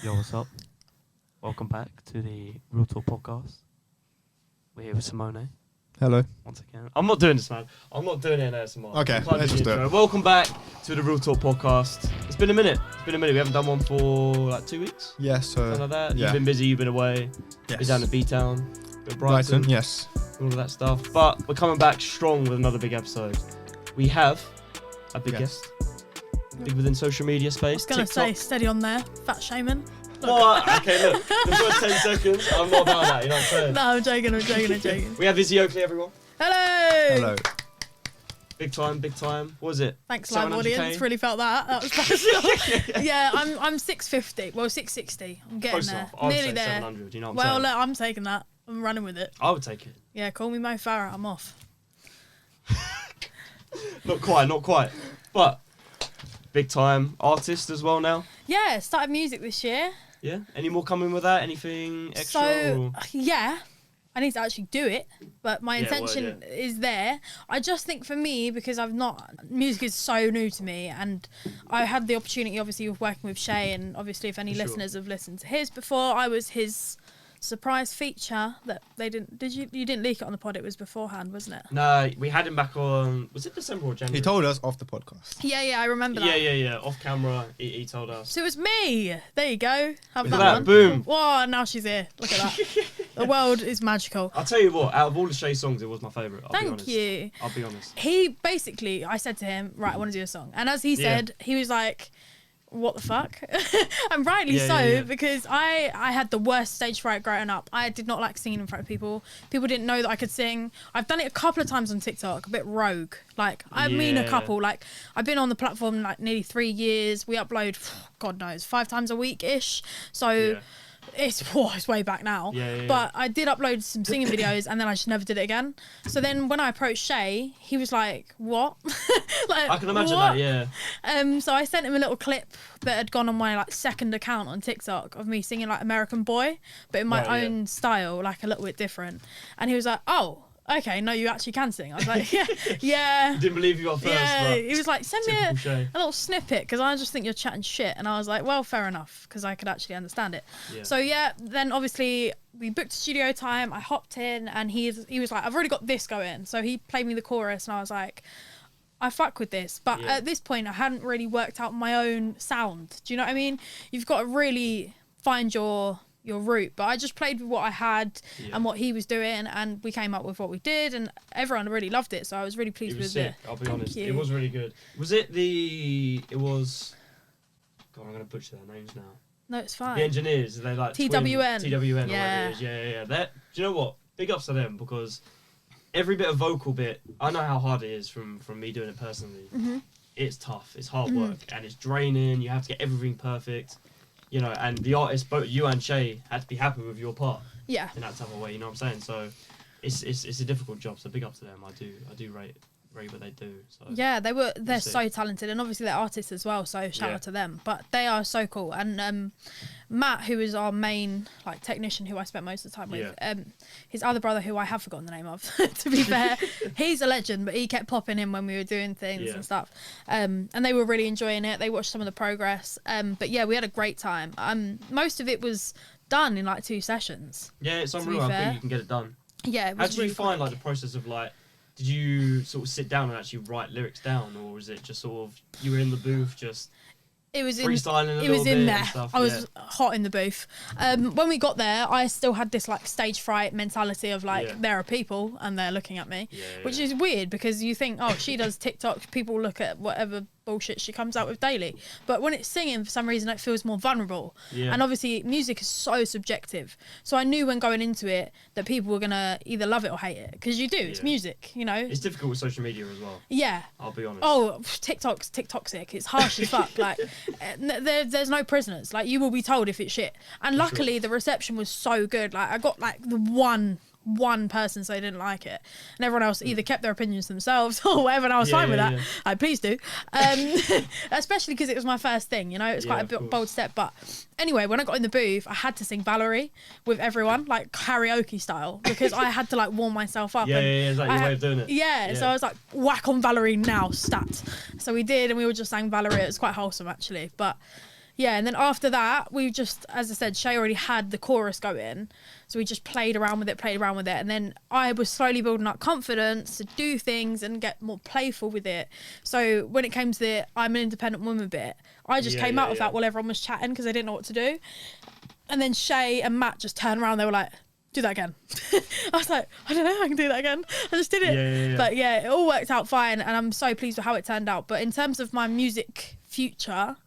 Yo, what's up? Welcome back to the RealTalk podcast. We're here with Simone Hello. once again. I'm not doing this, man. I'm not doing it in ASMR. Okay, I can't let's do just the do intro. it. Welcome back to the RealTalk podcast. It's been a minute. We haven't done one for like 2 weeks. Yes, Something like that. yeah. You've been busy. You've been away. Yes. You're down at B-Town. You're at Brighton. Yes. All of that stuff. But we're coming back strong with another big episode. We have a big guest. Big within social media space. I was going to say, steady on there, fat shaman. What? Okay, look. The first 10 seconds, I'm not about that. You know what I'm saying? No, I'm joking. We have ISSY OAKLEY, everyone. Hello! Hello. Big time. What was it? Thanks, live 700K? audience. Really felt that. That was special. Yeah, I'm 650. Well, 660. I'm getting Close there. enough. I would Nearly say there. 700, you know what I'm Well, saying? look, I'm taking that. I'm running with it. I would take it. Yeah, call me Mo Farah. I'm off. Not quite. But, big time artist as well now. Yeah, started music this year. Yeah? Any more coming with that? Anything extra? So, or? yeah, I need to actually do it, but my Yeah, intention is there. I just think for me, because music is so new to me, and I had the opportunity, obviously, of working with Shay, and obviously, if any For sure. listeners have listened to his before, I was his surprise feature that they didn't. You didn't leak it on the pod? It was beforehand, wasn't it? No, we had him back on, was it December or January? He told us off the podcast. Yeah, I remember that. Yeah. Off camera, he told us. So it was me. There you go. Have Look at that that, one. boom. Whoa, now she's here. Look at that. The world is magical. I'll tell you what, out of all the Shay songs, it was my favourite. Thank you. I'll be honest. He basically, I said to him, right, I want to do a song. And as he said, he was like, what the fuck? And rightly so, because I had the worst stage fright growing up. I did not like singing in front of people. People didn't know that I could sing. I've done it a couple of times on TikTok, a bit rogue. Like, I mean a couple. Like, I've been on the platform like nearly 3 years. We upload, God knows, 5 times a week-ish. So... It's way back now. But I did upload some singing videos and then I just never did it again. So then when I approached Shay, he was like, what? Like, I can imagine what? that, yeah. So I sent him a little clip that had gone on my like second account on TikTok of me singing like American Boy, but in my own style, like a little bit different. And he was like, oh, okay, no, you actually can sing. I was like, yeah. Didn't believe you at first, Yeah, but he was like, send me typical a Shay. little snippet because I just think you're chatting shit. And I was like, well, fair enough, because I could actually understand it. Yeah. So yeah, then obviously we booked studio time. I hopped in and he was like, I've already got this going. So he played me the chorus and I was like, I fuck with this. But at this point, I hadn't really worked out my own sound. Do you know what I mean? You've got to really find your route, but I just played with what I had and what he was doing, and we came up with what we did, and everyone really loved it, so I was really pleased with sick, it. I'll be Thank honest. you. It was really good. Was it it was, God, I'm going to butcher their names now. No, it's fine. The engineers, they like TWN. TWN or whatever Yeah. it is. Yeah. Do you know what? Big ups to them, because every bit of vocal bit, I know how hard it is from me doing it personally. Mm-hmm. It's tough, it's hard work, and it's draining. You have to get everything perfect. You know, and the artists, both you and Shay, had to be happy with your part Yeah. in that type of way. You know what I'm saying? So it's a difficult job. So big up to them. I do rate what they do. So Yeah, they're sick. so talented, and obviously they're artists as well, so shout Yeah. out to them. But they are so cool. And Matt, who is our main like technician, who I spent most of the time with, his other brother, who I have forgotten the name of, to be fair, he's a legend, but he kept popping in when we were doing things and stuff. And they were really enjoying it. They watched some of the progress. But yeah, we had a great time. Most of it was done in like 2 sessions. Yeah, it's be unreal. I fair. think you can get it done. Yeah, it How was did you really find quick. like the process of like? Did you sort of sit down and actually write lyrics down, or was it just sort of you were in the booth just It was freestyling a it little was bit in and there. stuff? I was hot in the booth. When we got there, I still had this like stage fright mentality of like there are people and they're looking at me, which is weird because you think, oh, she does TikTok, people look at whatever bullshit she comes out with daily. But when it's singing, for some reason, it feels more vulnerable. Yeah. And obviously, music is so subjective. So I knew when going into it that people were gonna either love it or hate it, because you do. It's music, you know. It's difficult with social media as well. Yeah. I'll be honest. Oh, TikTok's TikToxic. It's harsh as fuck. Like, there's no prisoners. Like, you will be told if it's shit. And luckily, the reception was so good. Like, I got like the one person so they didn't like it, and everyone else either kept their opinions to themselves or whatever, and I was fine with that. Like, please do. Especially because it was my first thing, you know. It's quite a bold step. But anyway, when I got in the booth, I had to sing Valerie with everyone, like karaoke style, because I had to like warm myself up. Is that your way of doing it? Yeah, so I was like, whack on Valerie now, stat. So we did, and we all just sang Valerie. It was quite wholesome, actually. But Yeah, and then after that, we just, as I said, Shay already had the chorus going. So we just played around with it. And then I was slowly building up confidence to do things and get more playful with it. So when it came to the I'm an independent woman bit, I just came out of that while everyone was chatting because I didn't know what to do. And then Shay and Matt just turned around. They were like, do that again. I was like, I don't know, I can do that again. I just did it. But yeah, it all worked out fine. And I'm so pleased with how it turned out. But in terms of my music future,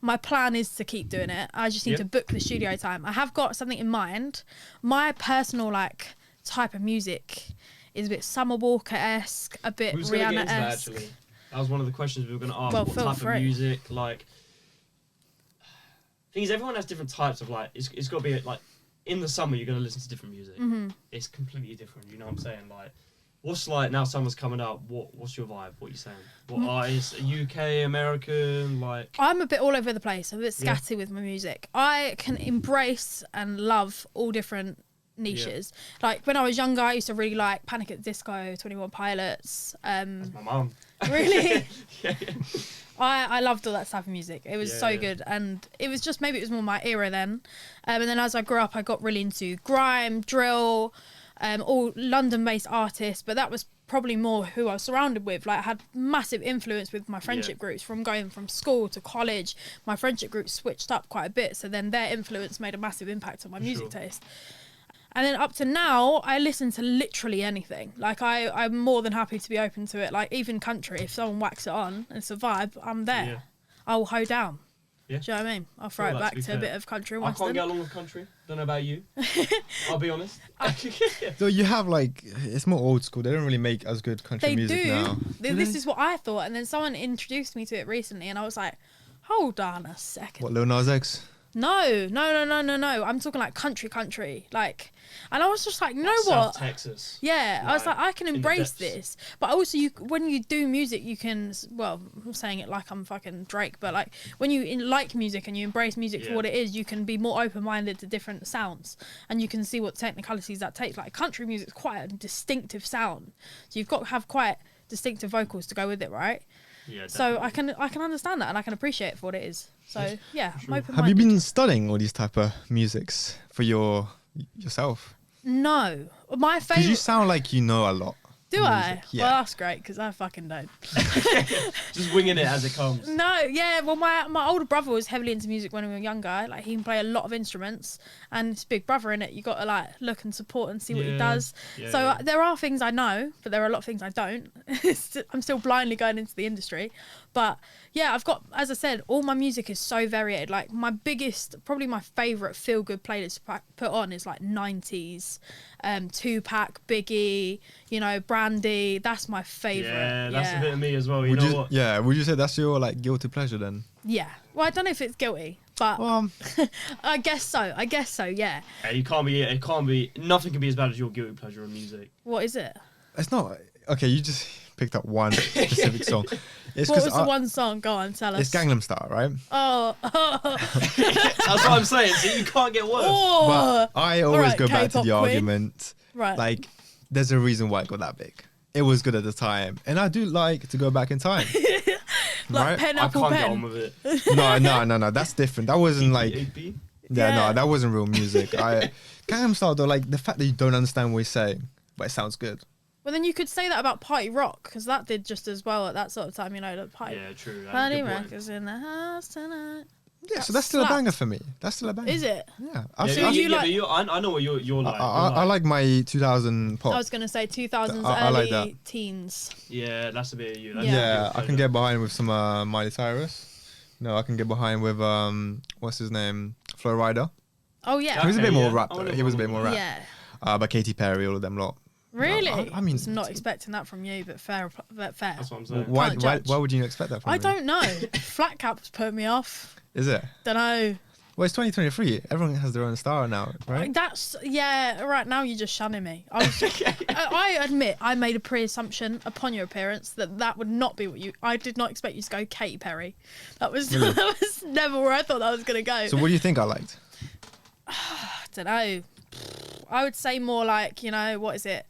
my plan is to keep doing it. I just need to book the studio time. I have got something in mind. My personal type of music is a bit Summer Walker-esque, a bit Rihanna-esque. That was one of the questions we were going to ask. Well, what type of music, thing is, everyone has different types of it's got to be in the summer you're going to listen to different music. It's completely different, you know what I'm saying? What's now summer's coming up, what's your vibe? What are you saying? What artists? UK, American, I'm a bit all over the place. I'm a bit scatty with my music. I can embrace and love all different niches. When I was younger, I used to really like Panic! At the Disco, 21 Pilots. That's my mum. Really? Yeah. I loved all that type of music. It was so good, and it was just, maybe it was more my era then. And then as I grew up, I got really into grime, drill, all London-based artists, but that was probably more who I was surrounded with. I had massive influence with my friendship groups from going from school to college. My friendship groups switched up quite a bit, so then their influence made a massive impact on my music taste. And then up to now, I listen to literally anything. I'm more than happy to be open to it. Even country, if someone whacks it on and it's a vibe, I'm there. Yeah. I'll hoe down. Yeah. Do you know what I mean? I'll throw it back to a bit of country and western. I can't get along with country. Don't know about you. I'll be honest. So you have it's more old school. They don't really make as good country music now. This is what I thought. And then someone introduced me to it recently and I was like, hold on a second. What, Lil Nas X? No. I'm talking country. And I was just like, you know what? South Texas. Yeah, I was like, I can embrace this. But also, when you do music, you can, I'm saying it like I'm fucking Drake, but when you like music and you embrace music for what it is, you can be more open-minded to different sounds. And you can see what technicalities that takes. Country music is quite a distinctive sound. So you've got to have quite distinctive vocals to go with it, right? Yeah, so I can understand that and I can appreciate it for what it is. So yeah, I'm open-minded. Have you been studying all these type of musics for yourself? No, my favorite. Because you sound like you know a lot. Do I? Yeah. Well, that's great because I fucking don't. Just winging it as it comes. No, yeah. Well, my older brother was heavily into music when we were younger. He can play a lot of instruments, and it's big brother in it. You got to look and support and see what he does. Yeah, so there are things I know, but there are a lot of things I don't. I'm still blindly going into the industry, but yeah, I've got, as I said, all my music is so varied. My biggest, probably my favorite feel good playlist to put on is 90s, Tupac, Biggie, Brandy. That's my favorite. Yeah, that's a bit of me as well. You know what? Yeah, would you say that's your guilty pleasure then? Yeah. Well, I don't know if it's guilty, but I guess so. Yeah. It can't be. Nothing can be as bad as your guilty pleasure of music. What is it? It's not. Okay, you just picked up one specific song. What was the one song? Go on, tell us. It's Gangnam Style, right? Oh. That's what I'm saying. So you can't get worse. Oh. But I always go back to the argument. Right. There's a reason why it got that big. It was good at the time. And I do like to go back in time. Right? Pineapple I can't pen. get on with it. No. That's different. That wasn't no, that wasn't real music. Gangnam Style, though, the fact that you don't understand what he's saying, but it sounds good. Well, then you could say that about Party Rock, because that did just as well at that sort of time, the party. Yeah, true. Party Rock is in the house tonight. Yeah, so that's still a banger for me. That's still a banger. Is it? Yeah. I know what you're like. I like my 2000 pop. I was going to say 2000s, I early like that. Teens. Yeah, that's a bit of you. Yeah, I can get behind with some Miley Cyrus. No, I can get behind with, what's his name? Flo Rida. Oh, yeah. He was a bit more rap, though. He was a bit more rap. Yeah. But Katy Perry, all of them lot. Really? No, I mean, I was not expecting that from you, but fair. That's what I'm saying. Why would you expect that from me? I don't know. Flat Cap's put me off. Is it? Don't know. Well, it's 2023. Everyone has their own style now, right? Right now you're just shunning me. I admit I made a pre-assumption upon your appearance that would not be what you. I did not expect you to go Katy Perry. That was really? That was never where I thought that was gonna go. So what do you think I liked? I don't know. I would say more what is it?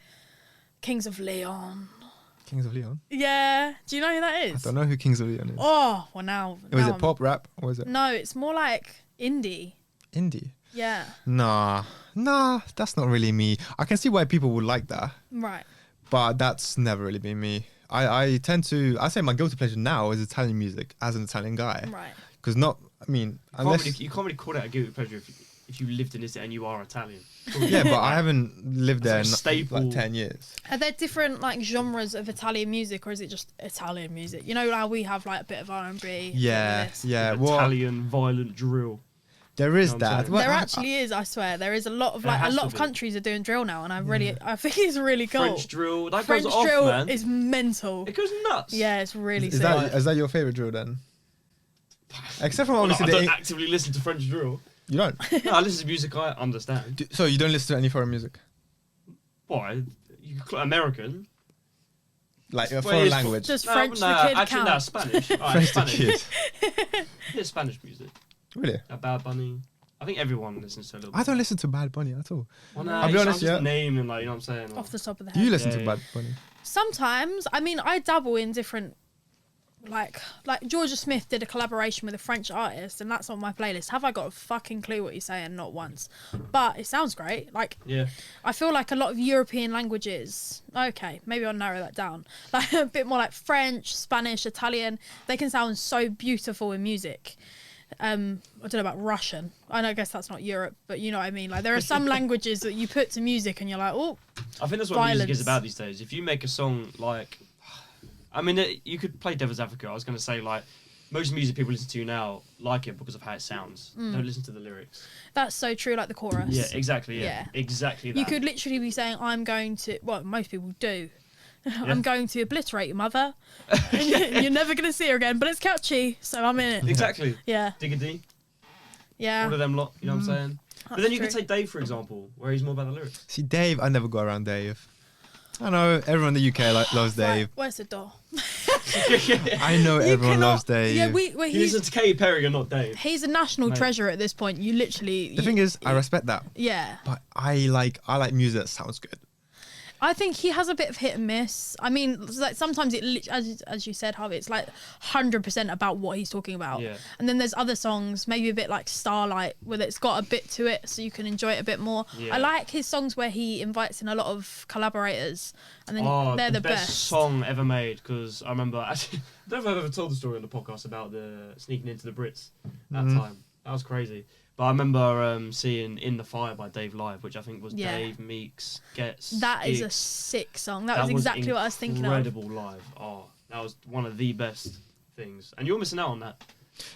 Kings of Leon. Kings of Leon? Yeah. Do you know who that I is? don't know who Kings of Leon is. Oh, well now. Was now it pop, rap? Or was it No, it's more like indie. indie? Yeah. Nah, that's not really me. I can see why people would like that, Right. but that's never really been me. I say my guilty pleasure now is Italian music as an Italian guy. Right. Because unless... You can't really call that a guilty pleasure if you lived in Italy and you are Italian. Yeah, but I haven't lived there in staple. like 10 years. Are there different like genres of Italian music, or is it just Italian music? You know how we have like a bit of R&B. Yeah. Italian violent drill. There is You know what I'm that. saying? Well, There actually is. I swear, there is a lot of There has a lot to of be. countries are doing drill now, and I think it's really cool. French drill. That French goes off, drill man. is mental. It goes nuts. Yeah, it's really is sick. that your favorite drill then? Except from Well, obviously I don't actively listen to French drill. you don't. No, I listen to music I understand. So you don't listen to any foreign music, Why? American. like a Well, foreign it's language. Does French the Kid actually, count? no, Spanish. Alright, French the Spanish. Kid. Yeah, Spanish music. Really? Bad Bunny. I think everyone listens to a little bit. I don't listen to Bad Bunny at all. Well, no, I'll be honest, just yeah. name and like, you know what I'm saying? Like, Off the top of the Do you head. listen Yeah, to yeah. Bad Bunny? Sometimes, I mean, I dabble in different. Like Georgia Smith did a collaboration with a French artist, and that's on my playlist. Have I got a fucking clue what he's saying? Not once, but it sounds great. Like, yeah. I feel like a lot of European languages. Okay, maybe I'll narrow that down. Like a bit more like French, Spanish, Italian. They can sound so beautiful in music. I don't know about Russian. I guess that's not Europe, but you know what I mean. Like there are some languages that you put to music, and you're like, oh. I think that's what music is about these days. If you make a song like, I mean, you could play Devil's Advocate. I was going to say, like, most music people listen to now like it because of how it sounds. Don't listen to the lyrics. That's so true, like the chorus. Yeah, exactly. Yeah. Exactly that. You could literally be saying, I'm going to, well, most people do. I'm going to obliterate your mother. And you're never going to see her again, but it's catchy, so I'm in it. Exactly. Yeah. Diggity. Yeah. All of them lot, you know what I'm saying? But then you true. could take Dave, for example, where he's more about the lyrics. See, Dave, I never got around Dave. I know everyone in the UK loves Dave. Right, where's the door? I know everyone loves Dave. Yeah, You he's, listen to Katy Perry and not Dave. he's a national Mate. treasure at this point. You literally... The thing is, I respect that, Yeah. but I like music that sounds good. I think he has a bit of hit and miss. I mean, like sometimes as you said, Harvey, it's like 100% about what he's talking about. Yeah. And then there's other songs, maybe a bit like Starlight, where it's got a bit to it, so you can enjoy it a bit more. Yeah. I like his songs where he invites in a lot of collaborators, and then they're the the best. song ever made, because I remember, actually, I don't know if I've ever told the story on the podcast about the sneaking into the Brits that time. That was crazy. But I remember seeing In the Fire by Dave live, which I think was Yeah. Dave, Meeks, Gets. That is a Giggs. sick song. That was exactly what I was thinking of. Incredible live. Oh, that was one of the best things. And you're missing out on that.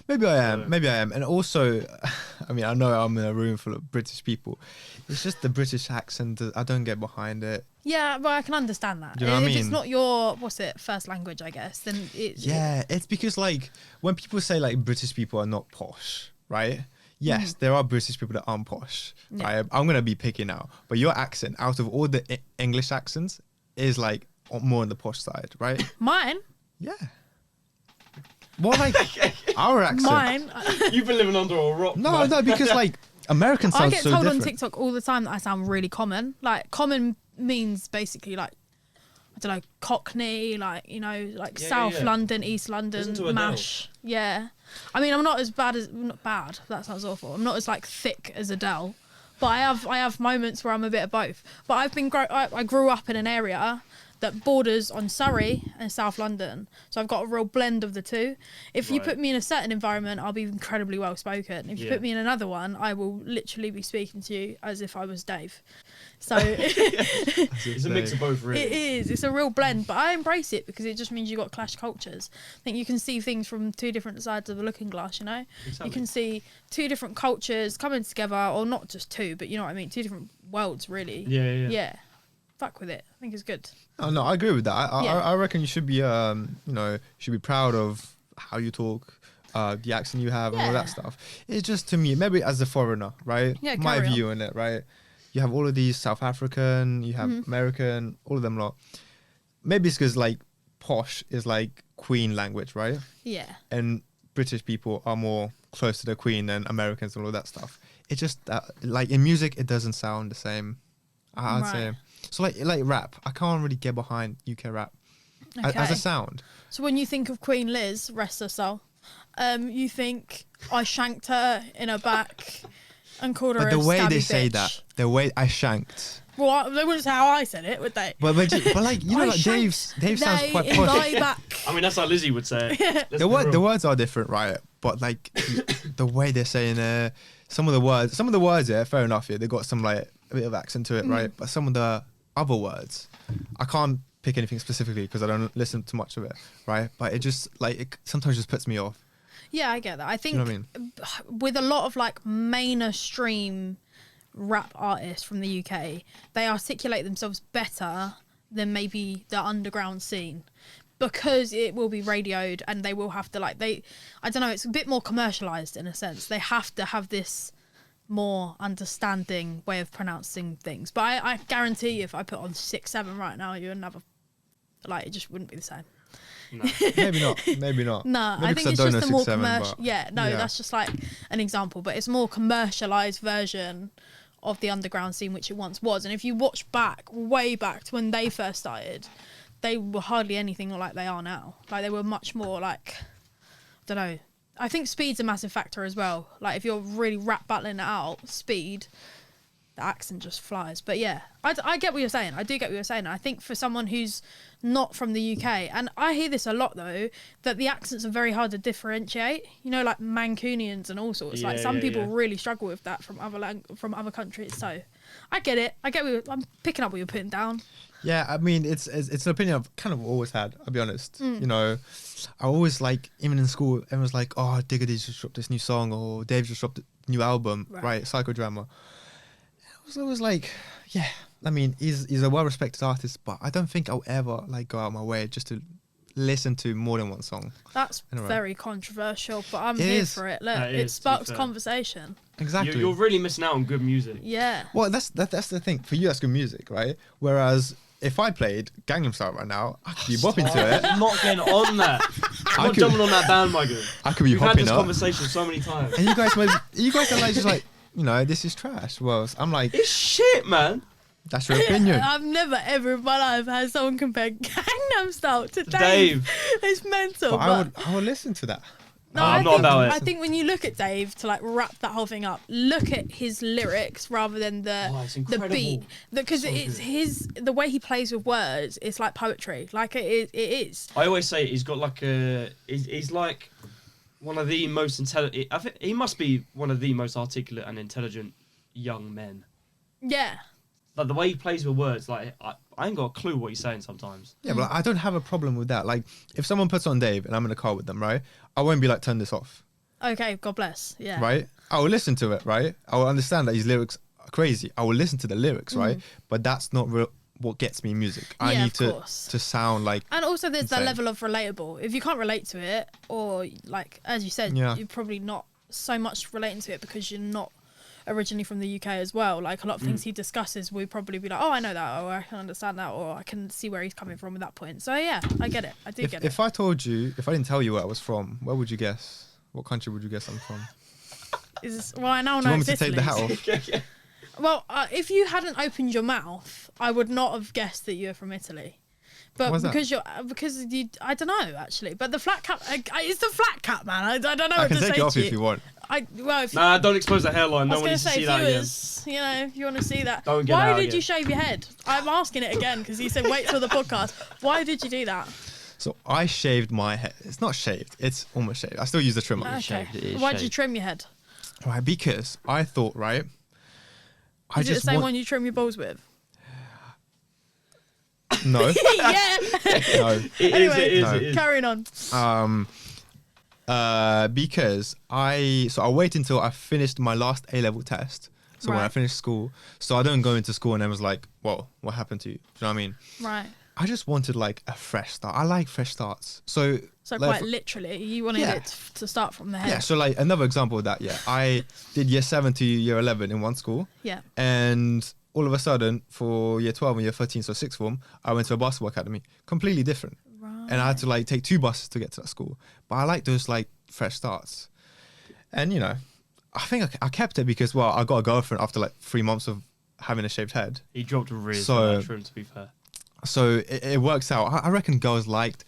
Maybe I am. And also, I mean, I know I'm in a room full of British people. It's just the British accent. I don't get behind it. Yeah, well, I can understand that. Do you know what I If mean? it's not your, first language, I guess, then it's... Yeah, it's because, like, when people say, like, British people are not posh, right? Yes, there are British people that aren't posh. Yeah. Right? I'm going to be picky now. But your accent, out of all the English accents, is, like, more on the posh side, right? Mine? Yeah. More like our accent. Mine? You've been living under a rock. No, man. no, because, like, American I sounds get so told different. on TikTok all the time that I sound really common. Like, common means basically, like, I don't know, Cockney, like, you know, like Yeah, South yeah. London, East Listen London, to Adele. MASH. Yeah. I mean, I'm not as bad as, not bad, that sounds awful. I'm not as, like, thick as Adele. But I have moments where I'm a bit of both. But I grew up in an area that borders on Surrey and South London, so I've got a real blend of the two. If you Right. put me in a certain environment, I'll be incredibly well spoken. If you Yeah. put me in another one, I will literally be speaking to you as if I was Dave. So It's a mix of both, really. it is. It's a real blend, but I embrace it because it just means you got clash cultures. I think you can see things from two different sides of the looking glass. You know, Exactly. you can see two different cultures coming together, or not just two, but you know what I mean. Two different worlds, really. Yeah. Fuck with it. I think it's good. No, I agree with that. Yeah. I reckon you should be, should be proud of how you talk, the accent you have, and all Yeah. that stuff. It's just, to me, maybe as a foreigner, right? Yeah, My carry on. view on it, right? You have all of these South African, you have Mm-hmm. American, all of them lot. Maybe it's because, like, posh is like Queen language, right? Yeah. And British people are more close to the Queen than Americans and all that stuff. It's just like in music, it doesn't sound the same. I'd say. Right. So like rap, I can't really get behind UK rap. as a sound. So when you think of Queen Liz, rest her soul, you think I shanked her in her back and called her a But the way stabby they say bitch. that, the way I shanked. Well, they wouldn't say how I said it, would they? But like, you know, like Dave sounds quite in posh. thy back. I mean, that's how Lizzie would say it. The words are different, right? But like the way they're saying some of the words, yeah, fair enough. Yeah, they got some like a bit of accent to it, right? But some of the other words, I can't pick anything specifically because I don't listen to much of it, right? But it just like it sometimes just puts me off. Yeah, I get that. I think You know what I mean? with a lot of like mainstream rap artists from the UK, they articulate themselves better than maybe the underground scene because it will be radioed and they will have to I don't know, it's a bit more commercialized in a sense. They have to have this more understanding way of pronouncing things. But I guarantee you if I put on 6-7 right now, you'll never, it just wouldn't be the same. No. Maybe not. No, Maybe I think it's don't just know a more 6-7, commercial. but Yeah, that's just like an example, but it's a more commercialized version of the underground scene, which it once was. And if you watch way back to when they first started, they were hardly anything like they are now. Like they were much more like, I don't know. I think speed's a massive factor as well. Like if you're really rap battling it out, speed, the accent just flies. But yeah, I get what you're saying. I do get what you're saying. I think for someone who's not from the UK, and I hear this a lot though, that the accents are very hard to differentiate. You know, like Mancunians and all sorts. Yeah, like some people yeah. really struggle with that from other countries. So I get it. I'm picking up what you're putting down. Yeah, I mean, it's an opinion I've kind of always had, I'll be honest. You know, I always like, even in school, everyone's like, oh, Diggity's just dropped this new song, or Dave just dropped a new album, right? Psychodrama. I was always like, yeah, I mean, he's a well-respected artist, but I don't think I'll ever like go out of my way just to listen to more than one song. That's very controversial, but I'm It here is. for it. Look, It it is, to be sparks fair. conversation. Exactly. You're really missing out on good music. Yeah. Well, that's the thing. For you, that's good music, right? Whereas if I played Gangnam Style right now, I could be bopping to it. I'm not getting on that. I'm not jumping on that bandwagon. I could be We've had hopping this up. conversation so many times. And you guys are like just like, you know, this is trash. Well, I'm like, It's shit, man. that's your opinion. I've never ever in my life had someone compare Gangnam Style to Dave. Dave. It's mental. But I would listen to that. No, I'm not about it. I think when you look at Dave to like wrap that whole thing up, look at his lyrics rather than the It's the incredible. beat, because So it's good. the way he plays with words. It's like poetry. Like it is. I always say he's got like he's like one of the most intelligent. I think he must be one of the most articulate and intelligent young men. Yeah. Like the way he plays with words, like I ain't got a clue what he's saying sometimes. Yeah, but I don't have a problem with that. Like, if someone puts on Dave and I'm in a car with them, right? I won't be like, turn this off, Okay. God bless. Yeah. right? I will listen to it, right? I will understand that his lyrics are crazy. I will listen to the lyrics, right? But that's not what gets me music. I Yeah, need of to course. sound like. And also, there's that Insane. level of relatable. If you can't relate to it, or like as you said, Yeah. you're probably not so much relating to it because you're not originally from the UK as well. Like a lot of things he discusses, we'd probably be like, oh, I know that, or I can understand that, or I can see where he's coming from at that point. So yeah, I get it. I do get it. If I told you, if I didn't tell you where I was from, where would you guess? What country would you guess I'm from? Well, I now Do you know want me it's to take the Italy. hat off? Well, if you hadn't opened your mouth, I would not have guessed that you're from Italy. But Why's that? because you, I don't know actually. But the flat cap, it's the flat cap, man. I don't know I what can to take say it off to if you. you want. Nah, don't expose the hairline. I No was one going to needs to say, see that again. viewers, you know, if you want to see that. Don't get Why out did again. you shave your head? I'm asking it again because you said wait till the podcast. Why did you do that? So I shaved my head. It's not shaved. It's almost shaved. I still use the trimmer. Okay. shaved, it is Why did you shaved. trim your head? Right, because I thought, right, Is it the same one you trim your balls with? No, Yeah. no. Anyway, It No. is. Carrying on. Because I wait until I finished my last A-level test. So when I Right. finished school, so I don't go into school and I was like, "Whoa, what happened to you?" Do you know what I mean? Right. I just wanted like a fresh start. I like fresh starts. So So like, quite literally, you wanted Yeah. it to start from the head. yeah. So like another example of that. Yeah, I did year 7 to year 11 in one school, Yeah. and all of a sudden for year 12 and year 13, so sixth form, I went to a basketball academy, completely different. Right. And I had to like take 2 buses to get to that school. But I like those like fresh starts. And you know, I think I kept it because, well, I got a girlfriend after like 3 months of having a shaved head. He dropped a rear So- that trim, to be fair. So it works out. I reckon girls like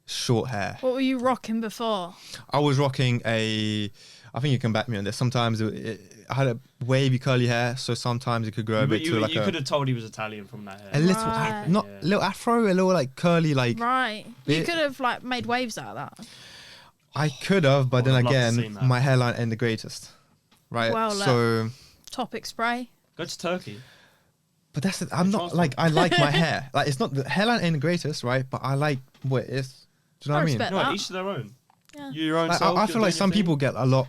short hair. What were you rocking before? I was rocking I think you can back me on this. Sometimes I had a wavy curly hair, so sometimes it could grow a bit to like you could have told he was Italian from that hair. a little, Right. not little afro, a little like curly, like Right. You bit- could have like made waves out of that. I could have, but I then would have loved to seen again, that. my hairline ain't the greatest, right? Well, so, Topic spray. Go to Turkey. but that's I'm not Trust like me. I like my hair. Like it's not the hairline ain't the greatest, right? But I like what it is. Do you know I what I mean? respect No, that. each to their own. Yeah. You your own Like, self. I you're feel doing like your some thing. people get a lot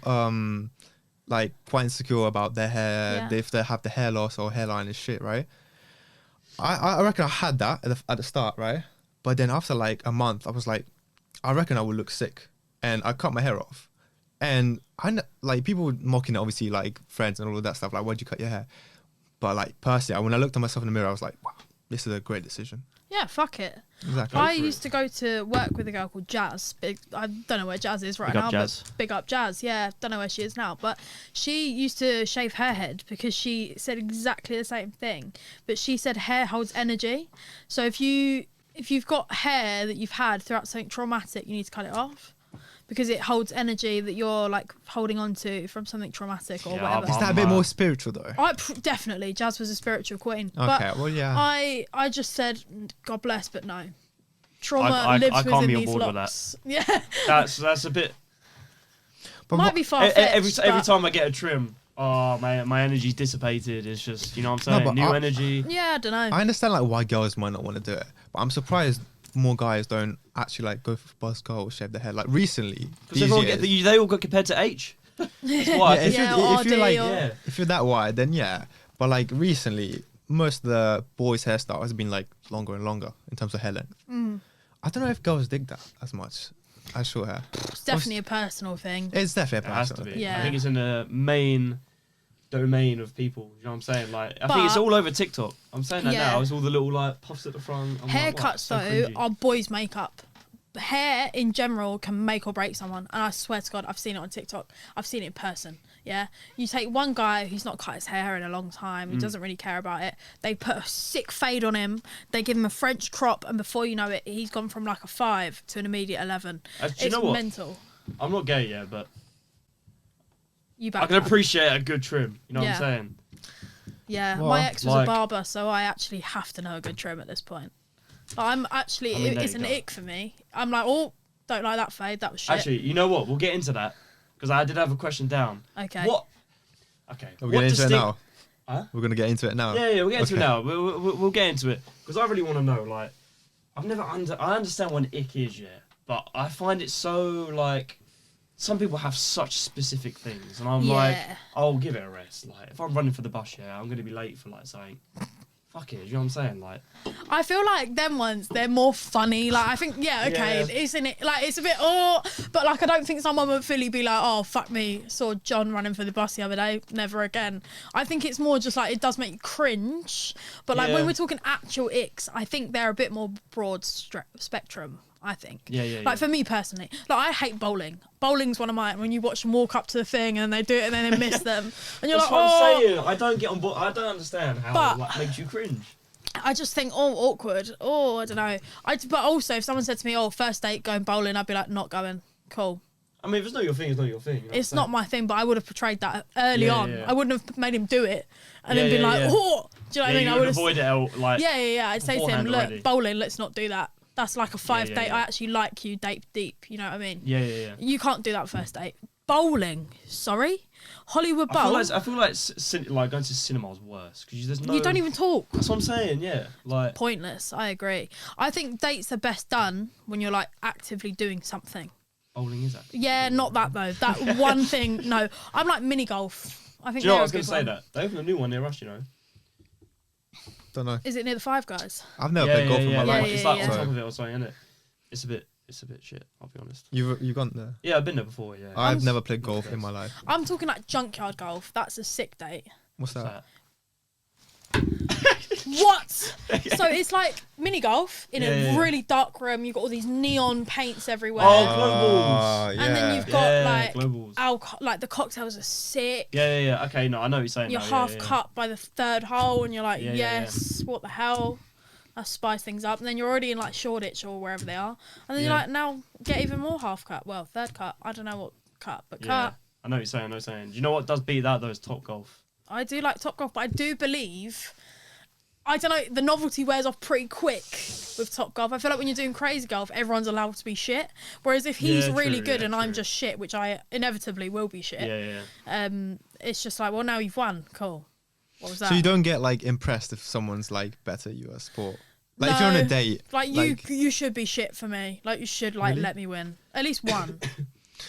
like quite insecure about their hair Yeah. if they have the hair loss or hairline and shit, right? I reckon I had that at the start, right? But then after like a month, I was like, I reckon I would look sick, and I cut my hair off, and like people were mocking it, obviously, like friends and all of that stuff, like why'd you cut your hair? But like personally, when I looked at myself in the mirror, I was like, wow, this is a great decision. Yeah, fuck it. Exactly. I for it. used to go to work with a girl called Jazz. I don't know where Jazz is right Big up now, Jazz. but big up Jazz. Yeah, don't know where she is now, but she used to shave her head because she said exactly the same thing. But she said hair holds energy, so if you've got hair that you've had throughout something traumatic, you need to cut it off because it holds energy that you're like holding on to from something traumatic or Yeah, whatever. Is that a bit more spiritual though? Definitely, Jazz was a spiritual queen. Okay, But well, yeah. I just said, God bless, but no. Trauma I lives can't within be on these board with locks. Yeah, That's a bit. But might what- be far Every fetched. time I get a trim, oh my energy's dissipated. It's just, you know what I'm No, saying. but New I- energy. Yeah, I don't know. I understand like why girls might not want to do it, but I'm surprised more guys don't actually like go for buzz cut or shave their hair. Like recently, Because they all got compared to H. That's why. Yeah, if Yeah, you're, or if you're like RD or- Yeah. if you're that wide, then yeah. But like recently, most of the boys' hairstyle has been like longer and longer in terms of hair length. I don't know if girls dig that as much as short hair. It's definitely a personal thing. It's definitely It a has to personal. be. Yeah. I think it's in the main domain of people. You know what I'm saying? Like, I think But- it's all over TikTok. I'm saying that Yeah. now. It's all the little like puffs at the front. I'm like, wow, Haircuts so though cringy. are boys' makeup. Hair in general can make or break someone, and I swear to God, I've seen it on TikTok. I've seen it in person. Yeah, you take one guy who's not cut his hair in a long time. He doesn't really care about it. They put a sick fade on him. They give him a French crop, and before you know it, he's gone from like a 5 to an immediate 11. Do you It's know what? mental. I'm not gay yet, but You I back can that. appreciate a good trim. You know Yeah. what I'm saying? Yeah, Well, my ex was like- a barber, so I actually have to know a good trim at this point. But I'm actually, I mean, there it's you an go. ick for me. I'm like, oh, don't like that fade. That was shit. Actually, you know what? We'll get into that because I did have a question down. Okay. What? Okay. We're what getting into it distinct- now. Huh? We're gonna get into it now. Yeah, we'll get into it Okay. now. We'll get into it because I really want to know. Like, I understand what an ick is, yeah, but I find it so like. Some people have such specific things, and I'm like, Yeah. I'll give it a rest. Like, if I'm running for the bus, yeah, I'm gonna be late for like something. Fuck it, you know what I'm saying? Like, I feel like them ones, they're more funny. Like, I think, yeah, okay, Yeah. isn't it? Like, it's a bit, but like, I don't think someone would fully be like, oh, fuck me, saw John running for the bus the other day, never again. I think it's more just like, it does make you cringe. But like, when Yeah. we're talking actual icks, I think they're a bit more broad spectrum, I think. Yeah. Like, for me personally, like, I hate bowling. Bowling's one of mine. When you watch them walk up to the thing and they do it and then they miss them. And you're That's like, what oh. I'm saying. I don't get on board. I don't understand how But- it like, makes you cringe. I just think, oh, awkward. Oh, I don't know. But also, if someone said to me, oh, first date going bowling, I'd be like, not going. Cool. I mean, if it's not your thing, it's not your thing. You know what It's I'm not saying? my thing, but I would have portrayed that early Yeah, on. yeah. I wouldn't have made him do it and Yeah, then been yeah, like, yeah. oh. Do you know what I mean? You I would would have. avoid it. Like, Yeah. I'd say to him, beforehand look, already. bowling, let's not do that. That's like a 5 yeah, date. yeah. I actually like you, date deep. You know what I mean? Yeah. You can't do that first date. Bowling, sorry, Hollywood I Bowl. feel like going to cinema is worse because there's no. You don't even talk. That's what I'm saying. Yeah, like Pointless. I agree. I think dates are best done when you're like actively doing something. bowling is actually. Yeah, not that though. That one thing. No, I'm like mini golf. I think. Do you know what I they're was a going good to say? one. That they opened a new one near us. You know. Don't know. Is it near the Five Guys? I've never played golf in my yeah. life. It's like yeah. on top of it or something, isn't it? It's a bit shit. I'll be honest. You've gone there. Yeah, I've been there before. Yeah. I've never played golf in my life. I'm talking like junkyard golf. That's a sick date. What's What's that? that? What? So it's like mini golf in a really dark room. You've got all these neon paints everywhere. Oh, globals. And then you've got like globals. alcohol, like the cocktails are sick. Yeah. Okay, no, I know what you're saying. You're half cut by the third hole, and you're like, yes, what the hell? Let's spice things up. And then you're already in like Shoreditch or wherever they are. And then you're like, now get even more half cut. Well, third cut. I don't know what cut, but cut. I know what you're saying. Do you know what does beat that though? Is Top Golf. I do like Top Golf, but I do believe, I don't know, the novelty wears off pretty quick with Top Golf. I feel like when you're doing crazy golf, everyone's allowed to be shit. Whereas if he's really good and I'm just shit, which I inevitably will be shit, it's just like, well, now you've won. Cool. What was that? So you don't get like impressed if someone's like better at your sport? Like if you're on a date. Like you should be shit for me. Like you should like let me win. At least one.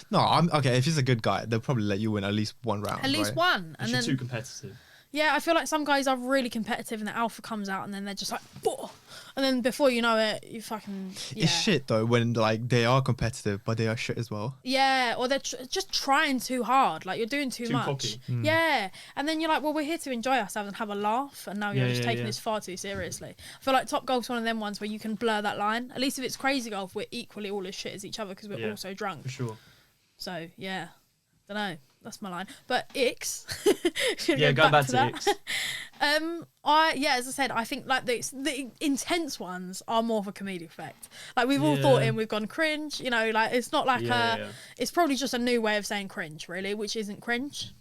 No, I'm okay. If he's a good guy, they'll probably let you win at least one round. At least one. And then too competitive. Yeah, I feel like some guys are really competitive and the alpha comes out and then they're just like, "Boah!" And then before you know it, you fucking It's shit though when like they are competitive but they are shit as well. Yeah, or they're just trying too hard. Like you're doing too much. Cocky. Yeah, and then you're like, well, we're here to enjoy ourselves and have a laugh, and now you're just taking this far too seriously. I feel like Top Golf's one of them ones where you can blur that line. At least if it's crazy golf, we're equally all as shit as each other because we're all so drunk. For sure. So yeah, don't know. That's my line. But ICK'S. Go back to ICK'S. As I said, I think like the intense ones are more of a comedic effect. Like we've all thought we've gone cringe. You know, like it's not like it's probably just a new way of saying cringe, really, which isn't cringe.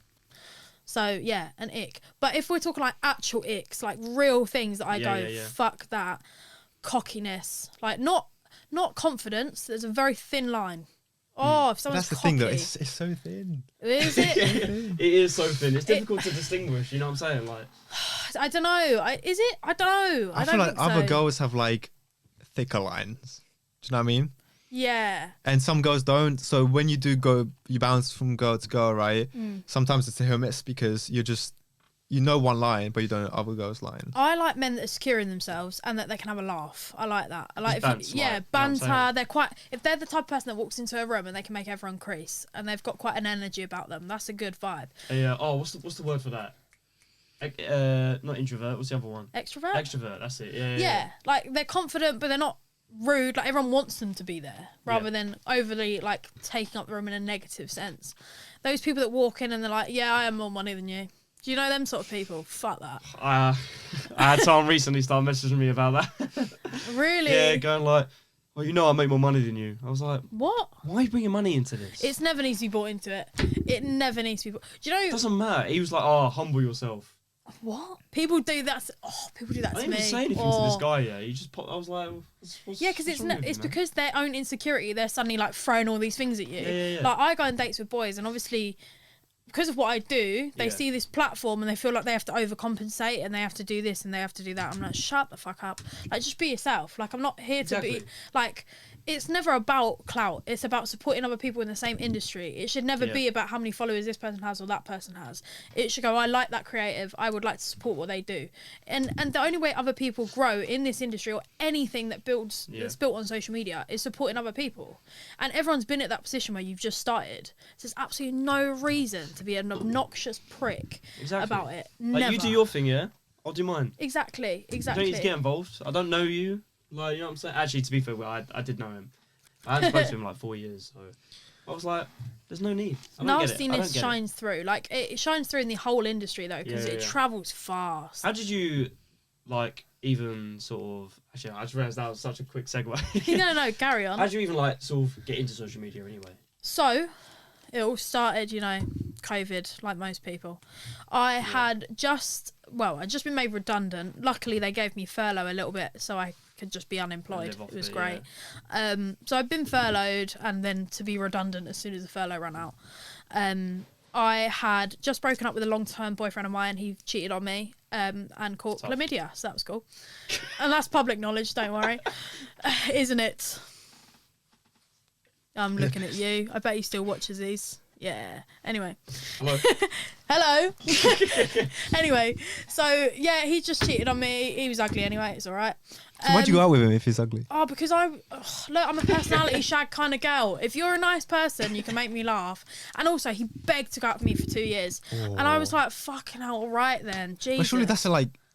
So yeah, an ick. But if we're talking like actual icks, like real things that I go, fuck that, cockiness, like not confidence. There's a very thin line. Oh, if someone's That's the cocky, thing though, it's so thin. Is it? It is so thin. It's difficult to distinguish, you know what I'm saying? Like I don't know. Is it? I don't know. I feel like other girls have like thicker lines. Do you know what I mean? Yeah. And some girls don't. So when you do go, you bounce from girl to girl, right? Sometimes it's a hit or miss because you know one line, but you don't know other girls' lines. I like men that are secure in themselves and that they can have a laugh. I like that. I like banter. Banter. They're quite. If they're the type of person that walks into a room and they can make everyone crease and they've got quite an energy about them, that's a good vibe. Yeah. Oh, what's the word for that? Not introvert. What's the other one? Extrovert. Extrovert. That's it. Yeah. Like they're confident, but they're not rude. Like everyone wants them to be there, rather than overly like taking up the room in a negative sense. Those people that walk in and they're like, "Yeah, I have more money than you." Do you know them sort of people? Fuck that. I had someone recently start messaging me about that. Really? Yeah, going like, well, you know I make more money than you. I was like, what? Why are you bringing money into this? It never needs to be brought into it. It never needs to be. Do you know? It doesn't matter. He was like, oh, humble yourself. What? People do that. People do that to me. I didn't even say anything to this guy. Yeah, he just I was like, because it's because their own insecurity. They're suddenly like throwing all these things at you. Yeah. Like I go on dates with boys, and obviously, because of what I do, they see this platform and they feel like they have to overcompensate and they have to do this and they have to do that. I'm like, shut the fuck up. Like, just be yourself. Like, I'm not here to be like. It's never about clout. It's about supporting other people in the same industry. It should never be about how many followers this person has or that person has. It should go, I like that creative. I would like to support what they do. And the only way other people grow in this industry or anything that that's built on social media is supporting other people. And everyone's been at that position where you've just started. So there's absolutely no reason to be an obnoxious prick about it. Never. Like, you do your thing, yeah? I'll do mine. Exactly. You don't need to get involved. I don't know you. Like, you know what I'm saying? Actually, to be fair, I did know him. I hadn't spoken to him like 4 years, so I was like, there's no need. Nastiness shines through. Like, it shines through in the whole industry, though, because it travels fast. How did you, like, even sort of... Actually, I just realised that was such a quick segue. No, carry on. How did you even, like, sort of get into social media anyway? So, it all started, COVID, like most people. I'd just been made redundant. Luckily, they gave me furlough a little bit, so I could just be unemployed. It was great. Yeah. So I've been furloughed and then to be redundant as soon as the furlough ran out. I had just broken up with a long-term boyfriend of mine. He cheated on me and caught chlamydia, so that was cool. And that's public knowledge, don't worry. Isn't it? I'm looking at you. I bet he still watches these. Yeah. Anyway. Hello. Hello. Anyway, so yeah, he just cheated on me. He was ugly anyway. It's all right. So why'd you go out with him if he's ugly? Oh, because I'm a personality shag kind of girl. If you're a nice person, you can make me laugh. And also, he begged to go out with me for 2 years, and I was like, "Fucking hell, all right then." Jesus. But surely that's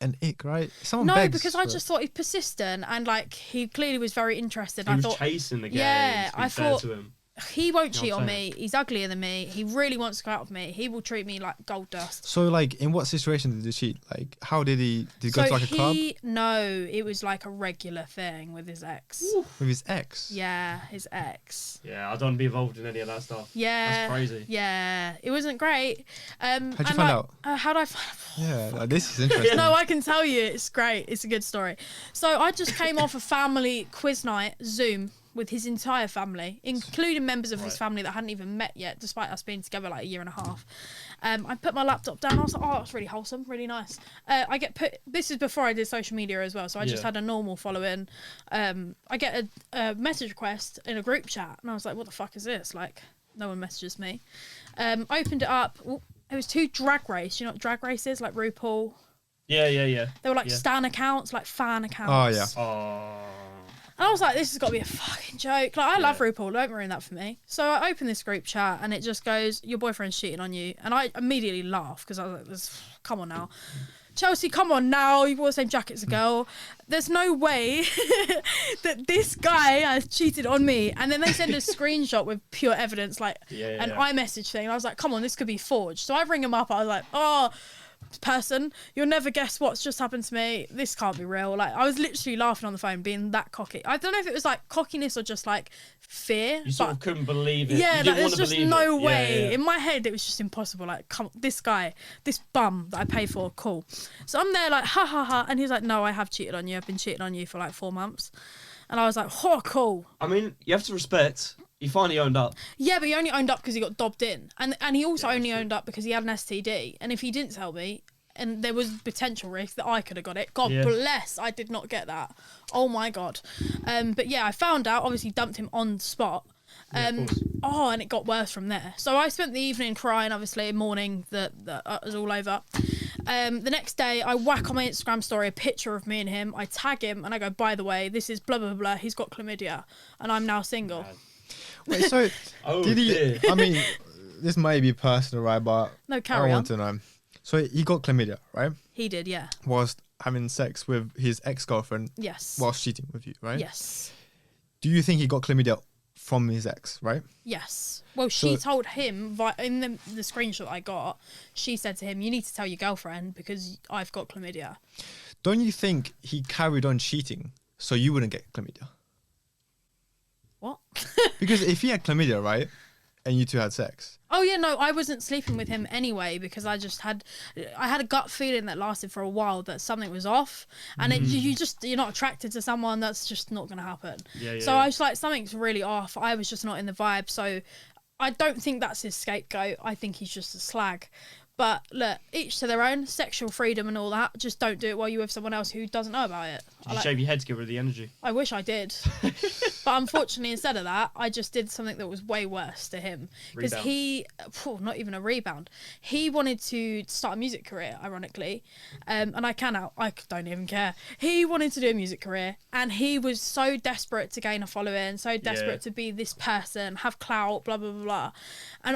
an ick, right? Someone No, begs because I for just it. thought he's persistent and like he clearly was very interested. He I was thought chasing the game. yeah, To be I fair thought to him. he won't You know cheat what on I'm me. He's uglier than me. He really wants to go out with me. He will treat me like gold dust. So, like, in what situation did he cheat? Like, how did he go to like a club No, it was like a regular thing with his ex. with his ex? Yeah, his ex. Yeah, I don't want to be involved in any of that stuff. Yeah, That's crazy. Yeah, it wasn't great. How'd you find out? How'd I find? Yeah, like, this is interesting. No, I can tell you, it's great. It's a good story. So I just came off a family quiz night Zoom with his entire family, including members of his family that I hadn't even met yet, despite us being together like a year and a half. I put my laptop down. I was like, oh, that's really wholesome, really nice. This is before I did social media as well, so I just had a normal following. I get a message request in a group chat, and I was like, what the fuck is this? Like, no one messages me. Opened it up. Ooh, it was 2 Drag Race. You know what Drag Race is? Like RuPaul. Yeah. They were like stan accounts, like fan accounts. Oh, yeah. Oh. And I was like, this has got to be a fucking joke. Like, I love RuPaul. Don't ruin that for me. So I open this group chat and it just goes, your boyfriend's cheating on you. And I immediately laugh because I was like, come on now. Chelsea, come on now. You wore the same jacket as a girl. There's no way that this guy has cheated on me. And then they send a screenshot with pure evidence, like an iMessage thing. And I was like, come on, this could be forged. So I ring him up. I was like, oh, person, you'll never guess what's just happened to me. This can't be real. Like, I was literally laughing on the phone, being that cocky. I don't know if it was like cockiness or just like fear. You sort of couldn't believe it. Yeah, you like, there's just no way. Yeah. In my head, it was just impossible. Like, come, this guy, this bum that I pay for, cool. So I'm there like, ha ha ha, and he's like, no, I have cheated on you. I've been cheating on you for like 4 months. And I was like, oh, cool. I mean, you have to respect. He finally owned up. Yeah, but he only owned up because he got dobbed in, and he also only owned up because he had an STD. And if he didn't tell me, and there was potential risk that I could have got it. God bless, I did not get that. Oh my God. But yeah, I found out, obviously dumped him on the spot. And it got worse from there. So I spent the evening crying, obviously, morning that was all over. The next day, I whack on my Instagram story a picture of me and him. I tag him and I go, by the way, this is blah, blah, blah. He's got chlamydia and I'm now single. Wait, so did he... dear. I mean, this might be personal, right? But No, carry I on. want to know. So he got chlamydia, right? He did, yeah. Whilst having sex with his ex-girlfriend. Yes. Whilst cheating with you, right? Yes. Do you think he got chlamydia from his ex, right? Yes. Well, she told him, in the screenshot I got, she said to him, you need to tell your girlfriend because I've got chlamydia. Don't you think he carried on cheating so you wouldn't get chlamydia? What? Because if he had chlamydia, right, and you two had sex. Oh yeah, no, I wasn't sleeping with him anyway because I had a gut feeling that lasted for a while that something was off, and you're not attracted to someone, that's just not going to happen. So I was like, something's really off. I was just not in the vibe. So I don't think that's his scapegoat. I think he's just a slag. But look, each to their own, sexual freedom and all that. Just don't do it while you're with someone else who doesn't know about it. Did you shave your head to get rid of the energy? I wish I did. But unfortunately, instead of that, I just did something that was way worse to him. Because not even a rebound. He wanted to start a music career, ironically. And I don't even care. He wanted to do a music career. And he was so desperate to gain a following, so desperate to be this person, have clout, blah, blah, blah, blah. And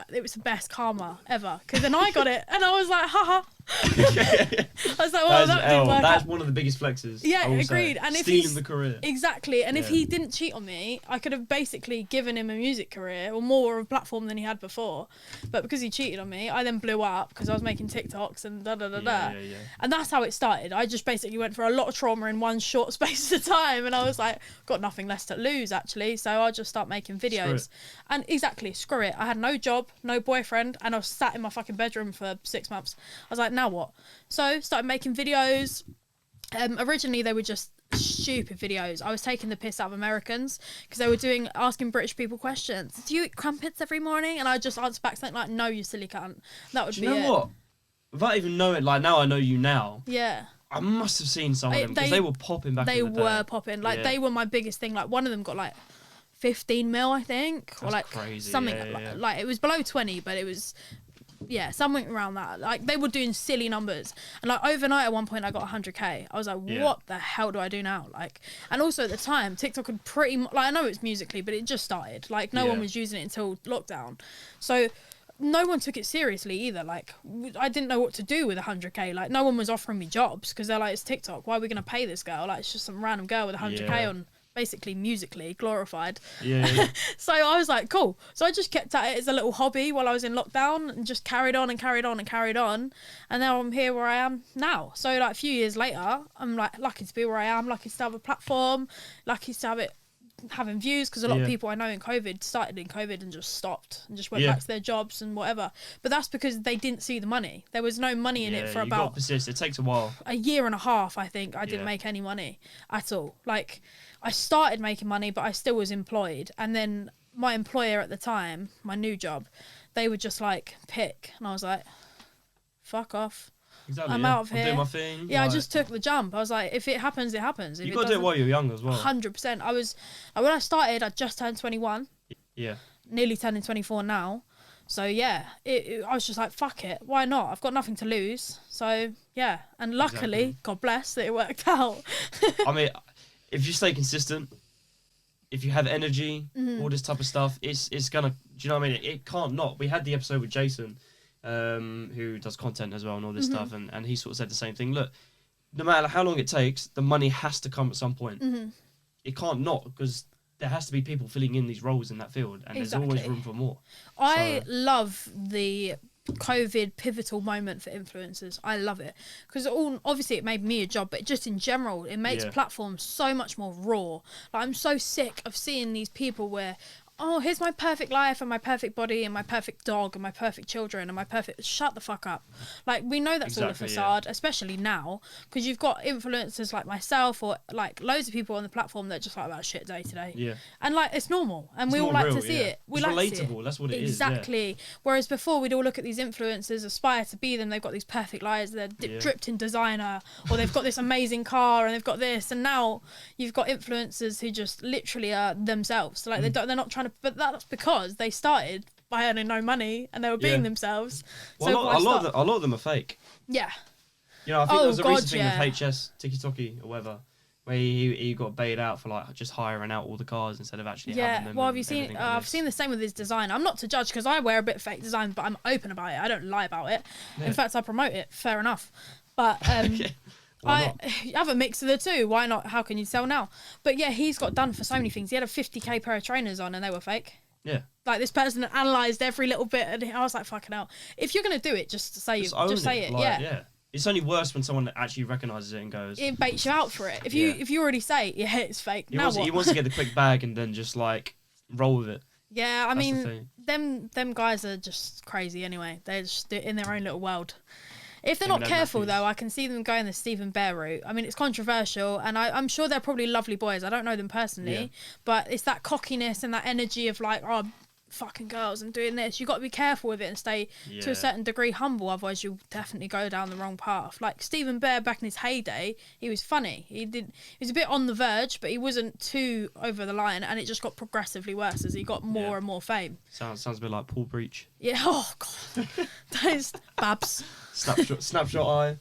it was the best karma ever. Because then I got it. And I was like, haha. I was like, well, that didn't work That's out. one of the biggest flexes. Yeah, agreed. And if stealing the career. Exactly. And if he didn't cheat on me, I could have basically given him a music career or more of a platform than he had before. But because he cheated on me, I then blew up because I was making TikToks and da-da-da-da. Yeah. And that's how it started. I just basically went through a lot of trauma in one short space of time. And I was like, got nothing less to lose, actually. So I'll just start making videos. And exactly, screw it. I had no job, no boyfriend, and I was sat in my fucking bedroom for 6 months. I was like, now what? So started making videos. Originally they were just stupid videos. I was taking the piss out of Americans because they were asking British people questions. Do you eat crumpets every morning? And I just answered back something like, no, you silly cunt. That would be it. Do you know what? Without even knowing, like now I know you now. Yeah. I must have seen some of them because they were popping back in the day. They were popping. Like they were my biggest thing. Like one of them got like 15 mil, I think. That's or like crazy. Something like it was below 20, but it was something around that. Like they were doing silly numbers, and like overnight at one point I got 100k. I was like, what the hell do I do now? Like, and also at the time TikTok had pretty like, I know it's Musically, but it just started. Like no one was using it until lockdown. So no one took it seriously either. Like, I didn't know what to do with 100k. Like, no one was offering me jobs because they're like, it's TikTok. Why are we going to pay this girl? Like, it's just some random girl with 100k on, basically Musically glorified. Yeah. So I was like, cool. So I just kept at it as a little hobby while I was in lockdown and just carried on and carried on and carried on. And now I'm here where I am now. So like a few years later, I'm like lucky to be where I am, lucky to have a platform, lucky to have it having views, because a lot of people I know in COVID started in COVID and just stopped and just went back to their jobs and whatever. But that's because they didn't see the money. There was no money in it for about... got to persist. It takes a while. A year and a half, I think. I didn't make any money at all. Like, I started making money, but I still was employed. And then my employer at the time, my new job, they were just like, pick. And I was like, fuck off. Exactly, I'm out of here. I'll do my thing. Yeah, I just took the jump. I was like, if it happens, it happens. You've got to do it while you're young as well. 100%. I was, when I started, I just turned 21. Yeah. Nearly turning 24 now. So yeah, I was just like, fuck it. Why not? I've got nothing to lose. So yeah. And luckily, God bless, that it worked out. I mean, if you stay consistent, if you have energy, all this type of stuff, it's gonna, do you know what I mean? It can't not. We had the episode with Jason, who does content as well and all this stuff, and he sort of said the same thing. Look, no matter how long it takes, the money has to come at some point. It can't not, because there has to be people filling in these roles in that field, and there's always room for more. I love the COVID pivotal moment for influencers. I love it, because obviously it made me a job, but just in general it makes platforms so much more raw. Like, I'm so sick of seeing these people where, oh, here's my perfect life and my perfect body and my perfect dog and my perfect children and my perfect... Shut the fuck up. Like, we know that's all a facade, especially now, because you've got influencers like myself or like loads of people on the platform that just like about shit day to day. Yeah. And like, it's normal, and we all like to see it. We like relatable. To see it. That's what it is. Exactly. Whereas before, we'd all look at these influencers, aspire to be them. They've got these perfect lives. They're dripped in designer, or they've got this amazing car, and they've got this. And now you've got influencers who just literally are themselves. So, like, they're not trying to... But that's because they started by earning no money and they were being themselves. Well, so a lot of them are fake. Yeah. You know, I think there was a recent thing with HS, Tiki-Toki or whatever, where he got baited out for like just hiring out all the cars instead of actually having them. Well, have you seen? I've seen the same with his design. I'm not to judge, because I wear a bit of fake design, but I'm open about it. I don't lie about it. In fact, I promote it. Fair enough. But I have a mix of the two. Why not? How can you tell now? But yeah, he's got done for so many things. He had a 50k pair of trainers on and they were fake. Yeah. Like, this person analysed every little bit, and I was like, fucking hell. If you're going to do it, just say it. Like, yeah. It's only worse when someone actually recognises it and goes... It baits you out for it. If you already say, it's fake, he wants to get the quick bag and then just, like, roll with it. Yeah, I mean, them guys are just crazy anyway. They're just in their own little world. If they're not careful, though, I can see them going the Stephen Bear route. I mean, it's controversial, and I'm sure they're probably lovely boys. I don't know them personally, but it's that cockiness and that energy of like, oh, fucking girls and doing this. You've got to be careful with it and stay to a certain degree humble, otherwise you'll definitely go down the wrong path. Like Stephen Bear back in his heyday, he was funny. He was a bit on the verge, but he wasn't too over the line, and it just got progressively worse as he got more and more fame. Sounds a bit like Paul Breach. Yeah, oh god. Those babs. Snapshot eye.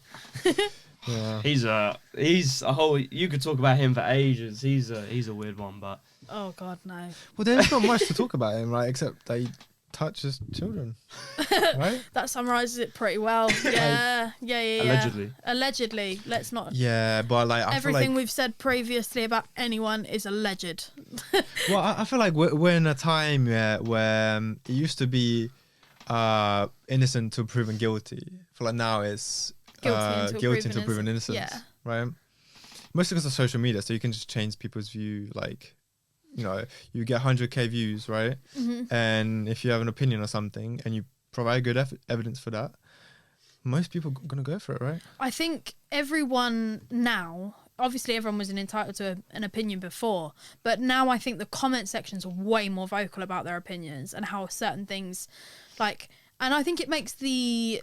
Yeah. He's a whole... You could talk about him for ages. He's a weird one, but... Oh god, no. Well, there's not much to talk about him, right? Except that he touches children, right? That summarises it pretty well. Yeah. Allegedly. Let's not... Yeah, but like... Everything we've said previously about anyone is alleged. Well, I feel like we're in a time where it used to be innocent till proven guilty. I feel like now it's guilty until proven innocent. Yeah. Right? Mostly because of social media, so you can just change people's view. Like, you know, you get 100k views, right? And if you have an opinion or something and you provide good evidence for that, most people are going to go for it, right? I think everyone now... Obviously, everyone was entitled to an opinion before, but now I think the comment sections are way more vocal about their opinions and how certain things, like, and I think it makes the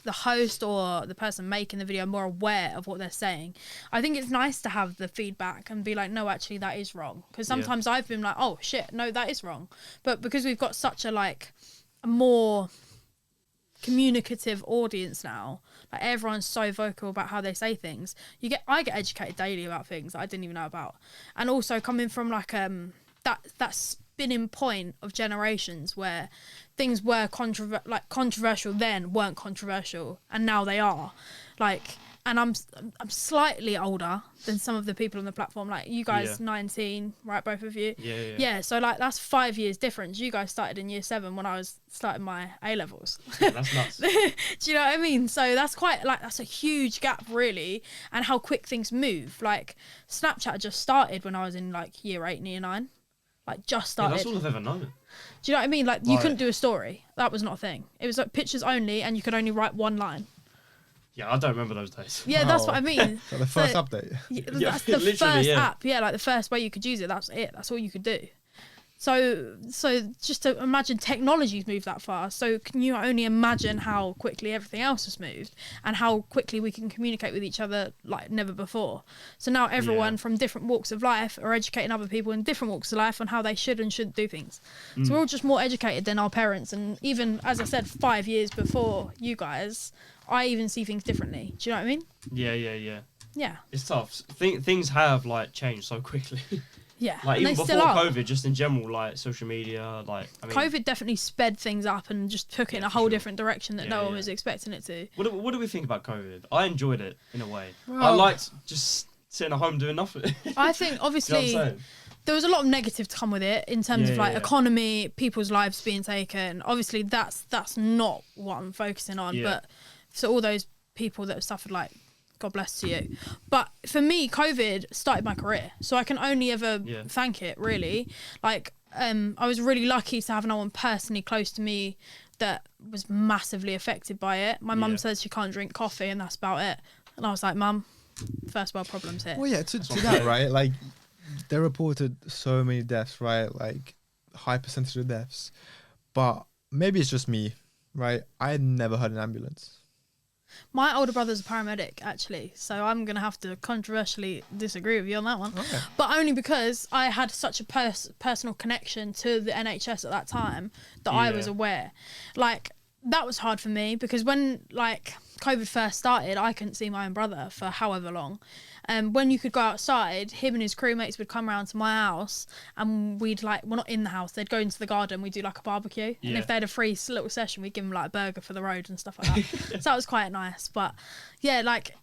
host or the person making the video more aware of what they're saying. I think it's nice to have the feedback and be like, no, actually, that is wrong. Because sometimes I've been like, oh shit, no, that is wrong. But because we've got such a more communicative audience now, like everyone's so vocal about how they say things, I get educated daily about things that I didn't even know about. And also coming from like that spinning point of generations where things were controversial then weren't controversial, and now they are. Like, and I'm slightly older than some of the people on the platform. Like, you guys, 19, right? Both of you. Yeah. So like, that's 5 years difference. You guys started in year 7 when I was starting my A levels. Yeah, that's nuts. Do you know what I mean? So that's that's a huge gap, really, and how quick things move. Like, Snapchat just started when I was in like year 8 and year 9. Like, just started. Yeah, that's all I've ever known. Do you know what I mean? Like, you couldn't do a story. That was not a thing. It was like pictures only, and you could only write one line. Yeah, I don't remember those days. Yeah, that's what I mean. Like the first update. Yeah, that's the first app. Yeah, like the first way you could use it. That's it. That's all you could do. So just to imagine technology's moved that far. So can you only imagine how quickly everything else has moved and how quickly we can communicate with each other like never before. So now everyone from different walks of life are educating other people in different walks of life on how they should and shouldn't do things. So we're all just more educated than our parents. And even, as I said, 5 years before you guys, I even see things differently. Do you know what I mean? Yeah. It's tough. Things have like changed so quickly. Yeah, like even before COVID, just in general, like social media, like I mean, COVID definitely sped things up and just took it in a whole different direction that no one was expecting it to. What do we think about COVID? I enjoyed it in a way. Well, I liked just sitting at home doing nothing. I think obviously you know what I'm saying? There was a lot of negative to come with it in terms of like economy, people's lives being taken. Obviously, that's not what I'm focusing on. But so all those people that have suffered, like, God bless to you. But for me, COVID started my career. So I can only ever thank it, really. Like, I was really lucky to have no one personally close to me that was massively affected by it. My mum says she can't drink coffee and that's about it. And I was like, Mum, first world problems here. Well, yeah, to that, right? Like, they reported so many deaths, right? Like, high percentage of deaths. But maybe it's just me, right? I had never heard an ambulance. My older brother's a paramedic, actually, so I'm going to have to controversially disagree with you on that one. Okay. But only because I had such a personal connection to the NHS at that time that I was aware. Like, that was hard for me because when, like, COVID first started, I couldn't see my own brother for however long. When you could go outside, him and his crewmates would come around to my house and we'd like, well, not in the house, they'd go into the garden, we'd do like a barbecue. And if they had a free little session, we'd give them like a burger for the road and stuff like that. So that was quite nice. But yeah, like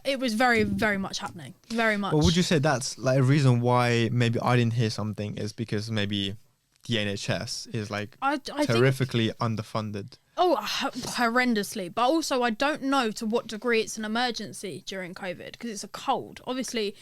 it was very, very much happening. Very much. Well, would you say that's like a reason why maybe I didn't hear something is because maybe the NHS is like terrifically underfunded? Oh, horrendously. But also, I don't know to what degree it's an emergency during COVID because it's a cold. Obviously,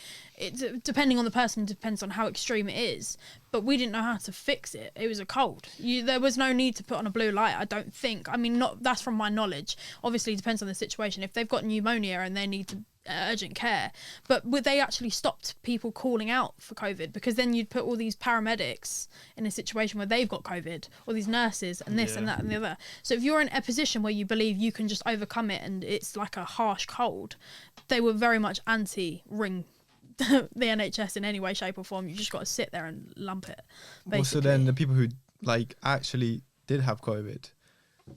depending on the person, depends on how extreme it is. But we didn't know how to fix it. It was a cold. There was no need to put on a blue light, I don't think. I mean, that's from my knowledge. Obviously, it depends on the situation. If they've got pneumonia and they need to urgent care, but they actually stopped people calling out for COVID because then you'd put all these paramedics in a situation where they've got COVID, or these nurses and this and that and the other. So if you're in a position where you believe you can just overcome it and it's like a harsh cold, they were very much anti-ring the NHS in any way, shape or form. You just got to sit there and lump it, basically. Well, so then the people who like actually did have COVID,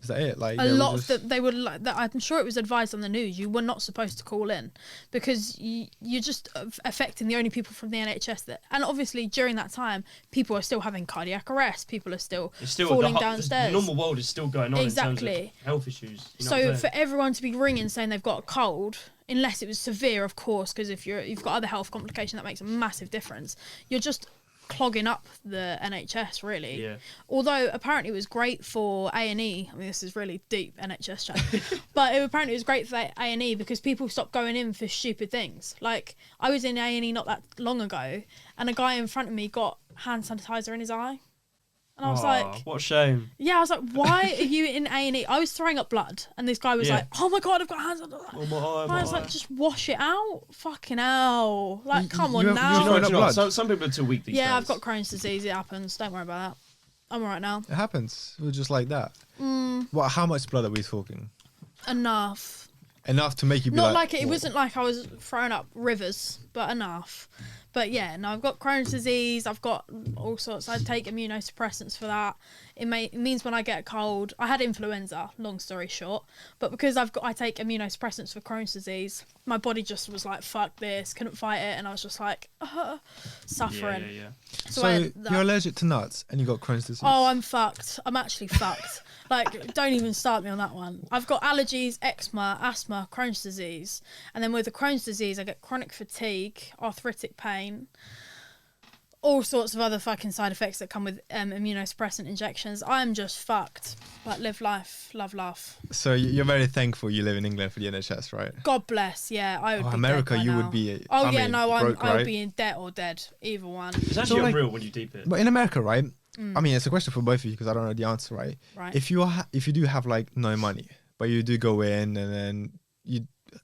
is that it? Like a lot of them, they were like that. I'm sure it was advised on the news. You were not supposed to call in because you're just affecting the only people from the NHS that. And obviously during that time, people are still having cardiac arrest. People are still falling downstairs. The normal world is still going on exactly. in terms of health issues. You know so for everyone to be ringing saying they've got a cold, unless it was severe, of course, because if you've got other health complication, that makes a massive difference. You're just clogging up the NHS, really. Yeah. Although apparently it was great for A&E. I mean, this is really deep NHS chat. But apparently it was great for A&E because people stopped going in for stupid things. Like, I was in A&E not that long ago and a guy in front of me got hand sanitizer in his eye. And I was like... What a shame. Yeah, I was like, why are you in A&E? I was throwing up blood. And this guy was like, oh my God, I've got hands on the... I was like, just wash it out. Fucking hell. Like, come on now. You know, some people are too weak these days. Yeah, I've got Crohn's disease. It happens. Don't worry about that. I'm all right now. It happens. We're just like that. What? How much blood are we talking? Enough to make you be not like it wasn't like I was throwing up rivers, but enough. But yeah, no, I've got Crohn's disease. I've got all sorts. I take immunosuppressants for that. It means when I get a cold, I had influenza, long story short, but because I take immunosuppressants for Crohn's disease, my body just was like, fuck this, couldn't fight it, and I was just like, suffering. Yeah. So you're allergic to nuts and you got Crohn's disease. Oh, I'm fucked. I'm actually fucked. Like, don't even start me on that one. I've got allergies, eczema, asthma, Crohn's disease, and then with the Crohn's disease, I get chronic fatigue, arthritic pain, all sorts of other fucking side effects that come with immunosuppressant injections. I'm just fucked. But live life, love laugh. So you're very thankful you live in England for the NHS, right? God bless. Yeah, I would be America, dead by you now. would be. I would be in debt or dead. Either one. It's actually unreal when you deep it. But in America, right? I mean, it's a question for both of you because I don't know the answer, right? Right. If you do have like no money, but you do go in and then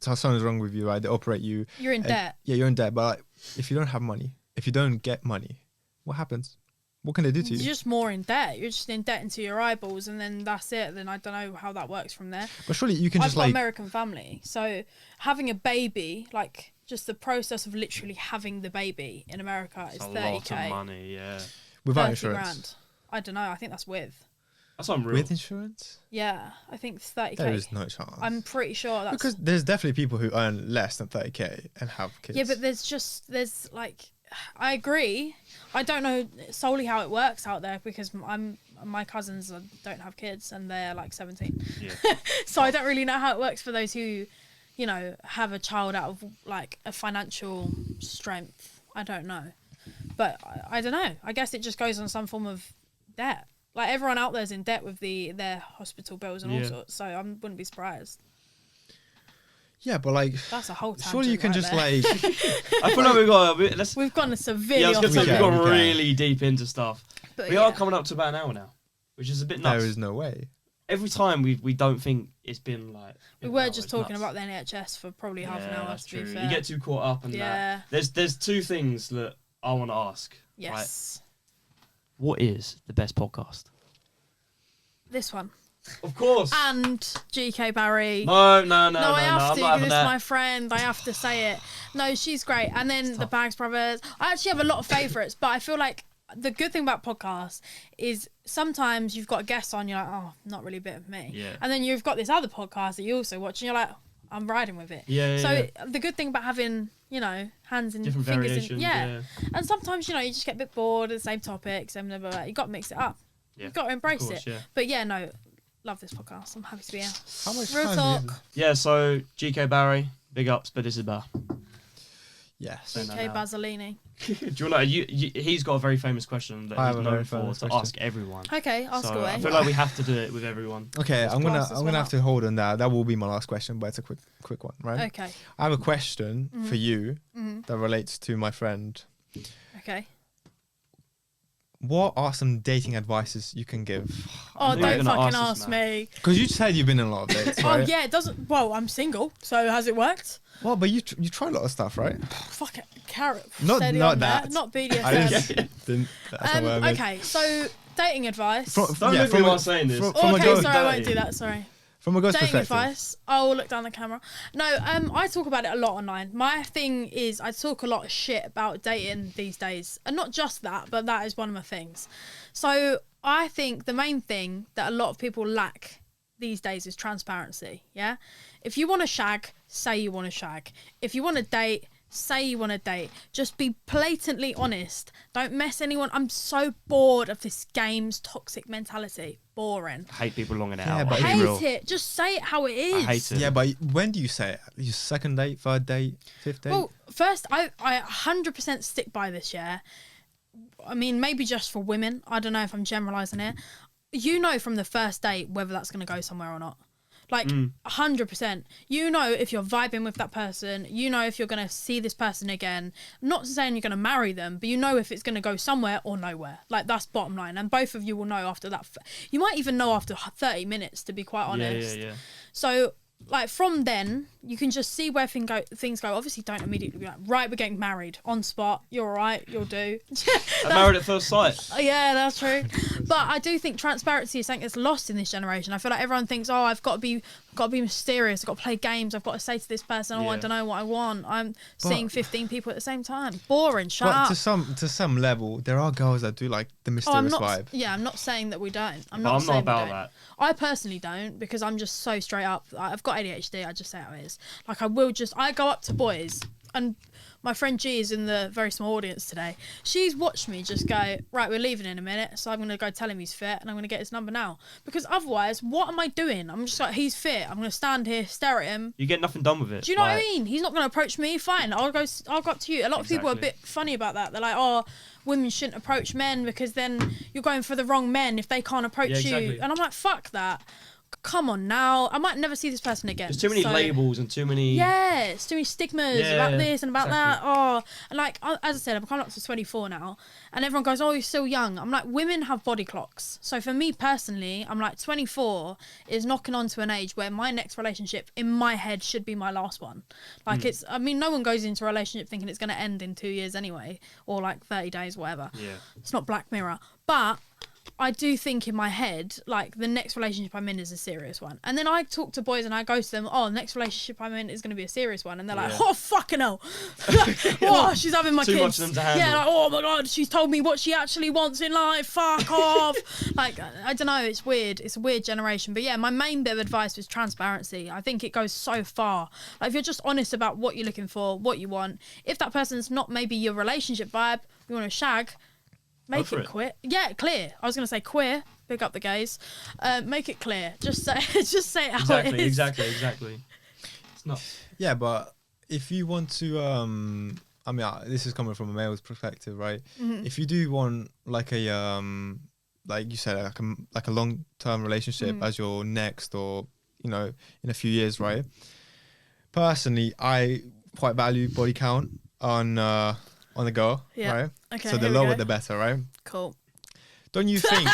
something's wrong with you, right? They operate you. You're in debt. Yeah, you're in debt. But like, if you don't have money, if you don't get money, what happens? What can they do to you? You're just more in debt. You're just in debt into your eyeballs, and then that's it. Then I don't know how that works from there. But surely you can I've just got like American family, so having a baby, like just the process of literally having the baby in America is a 30k. lot of money, yeah. without 30 insurance. grand. I don't know. I think that's with. That's unreal. With insurance? Yeah, I think it's 30k. There is no chance. I'm pretty sure that's because there's definitely people who earn less than 30k and have kids. Yeah, but there's like, I agree. I don't know solely how it works out there because my cousins don't have kids and they're like 17. Yeah. So I don't really know how it works for those who, have a child out of like a financial strength. I don't know. But I don't know. I guess it just goes on some form of debt. Like everyone out there's in debt with their hospital bills and all sorts. So I wouldn't be surprised. Yeah, but like That's a whole tangent. surely you can right just there. like I feel like We've gone severely I was off going to say, topic. we've gone Okay. really deep into stuff. But We are coming up to about an hour now, which is a bit nuts. there is no way. Every time we don't think it's been like... We were just talking about the NHS for probably half an hour, that's to be true. fair. You get too caught up in that. There's two things that I want to ask. Yes. Right? What is the best podcast? This one. Of course. And GK Barry. No, I I'm have not to having because it's that. my friend. I have to say it. No, she's great. And then the Bags Brothers. I actually have a lot of favourites, but I feel like the good thing about podcasts is sometimes you've got a guest on, you're like, oh, not really a bit of me. Yeah. And then you've got this other podcast that you also watch, and you're like, I'm riding with it. Yeah. So the good thing about having, hands and Different fingers variations. in, Yeah. And sometimes, you just get a bit bored of the same topics and blah, blah, blah. You got to mix it up. Yeah. You've got to embrace Of course, it. yeah. But yeah, no, love this podcast. I'm happy to be here. How much Real time talk. is it? Yeah, so GK Barry, big ups, but this is Bar. Yes. Saying that GK now. Bazzolini. Do you want to? He's got a very famous question that I he's have a very known for famous to question. ask everyone. Okay, ask So away. I feel like we have to do it with everyone. Okay, I'm class this gonna one have up. to hold on that. That will be my last question, but it's a quick one, right? Okay. I have a question for you Mm-hmm. that relates to my friend. Okay. What are some dating advices you can give? Oh, knew you were don't gonna fucking ask this, ask man. me. Because you said you've been in a lot of dates, Oh right? yeah, it doesn't. Well, I'm single, so has it worked? Well, but you try a lot of stuff, right? Fuck it, carrot. Not steady on that. there. Not I BDSM. didn't. That's not what I meant. Okay, so dating advice. From, Don't look at me while I'm saying this. From, Oh, from a Okay, girl, sorry, I won't dirty. do that. Sorry. from a girl's Dating perspective. advice. I'll look down the camera. No, I talk about it a lot online. My thing is I talk a lot of shit about dating these days. And not just that, but that is one of my things. So I think the main thing that a lot of people lack these days is transparency, yeah? If you want to shag, say you want to shag. If you want to date, say you want to date. Just be blatantly honest. Don't mess anyone. I'm so bored of this game's toxic mentality. Boring. I hate people longing it Yeah, out. but I Hate hate it. it. Just say it how it is. I hate it. Yeah, but when do you say it? Your second date, third date, fifth date? Well, first, I 100% stick by this, yeah? I mean, maybe just for women. I don't know if I'm generalising it. You know from the first date whether that's going to go somewhere or not. Like, 100%. You know if you're vibing with that person. You know if you're going to see this person again. Not saying you're going to marry them, but you know if it's going to go somewhere or nowhere. Like, that's bottom line. And both of you will know after that. You might even know after 30 minutes, to be quite honest. Yeah. So, like, from then, you can just see where things go. Obviously, don't immediately be like, right, we're getting married. On spot. You're all right. You'll do. I'm married at first sight. Yeah, that's true. But I do think transparency is something that's lost in this generation. I feel like everyone thinks, oh, I've got to be got to be mysterious. I've got to play games. I've got to say to this person, I don't know what I want. I'm seeing 15 people at the same time. Boring. Shut up. To some level, there are girls that do like the mysterious vibe. Yeah, I'm not saying that we don't. I'm not about that. I personally don't, because I'm just so straight up. I've got ADHD. I just say how it is. Like, I go up to boys, and my friend G is in the very small audience today. She's watched me just go, right, we're leaving in a minute, so I'm going to go tell him he's fit, and I'm going to get his number now. Because otherwise, what am I doing? I'm just like, he's fit. I'm going to stand here, stare at him. You get nothing done with it. Do you know what I mean? He's not going to approach me. Fine, I'll go up to you. A lot of people are a bit funny about that. They're like, oh, women shouldn't approach men because then you're going for the wrong men if they can't approach you. And I'm like, fuck that. Come on now. I might never see this person again. There's too many labels and too many... Yeah, it's too many stigmas about this and about that. Oh, and like, as I said, I'm coming up to 24 now, and everyone goes, oh, you're still young. I'm like, women have body clocks. So for me personally, I'm like, 24 is knocking on to an age where my next relationship, in my head, should be my last one. Like, no one goes into a relationship thinking it's going to end in 2 years anyway, or like 30 days, whatever. Yeah. It's not Black Mirror. But I do think in my head, like, the next relationship I'm in is a serious one. And then I talk to boys and I go to them, oh, the next relationship I'm in is going to be a serious one. And they're like, oh, fucking hell. Oh, she's having my kids. Too much of them to handle. Yeah, like, oh my God, she's told me what she actually wants in life. Fuck off. Like, I don't know. It's weird. It's a weird generation. But yeah, my main bit of advice was transparency. I think it goes so far. Like, if you're just honest about what you're looking for, what you want, if that person's not maybe your relationship vibe, you want to shag, make it clear. Yeah, clear. I was going to say queer. Big up the gays. Make it clear. Just say it how it is. Exactly. It's not. Yeah, but if you want to, I mean, this is coming from a male's perspective, right? Mm-hmm. If you do want like a, like you said, like a long-term relationship as your next, or in a few years, right? Personally, I quite value body count on the girl, right? Okay. So the lower the better, right? Cool. Don't you think?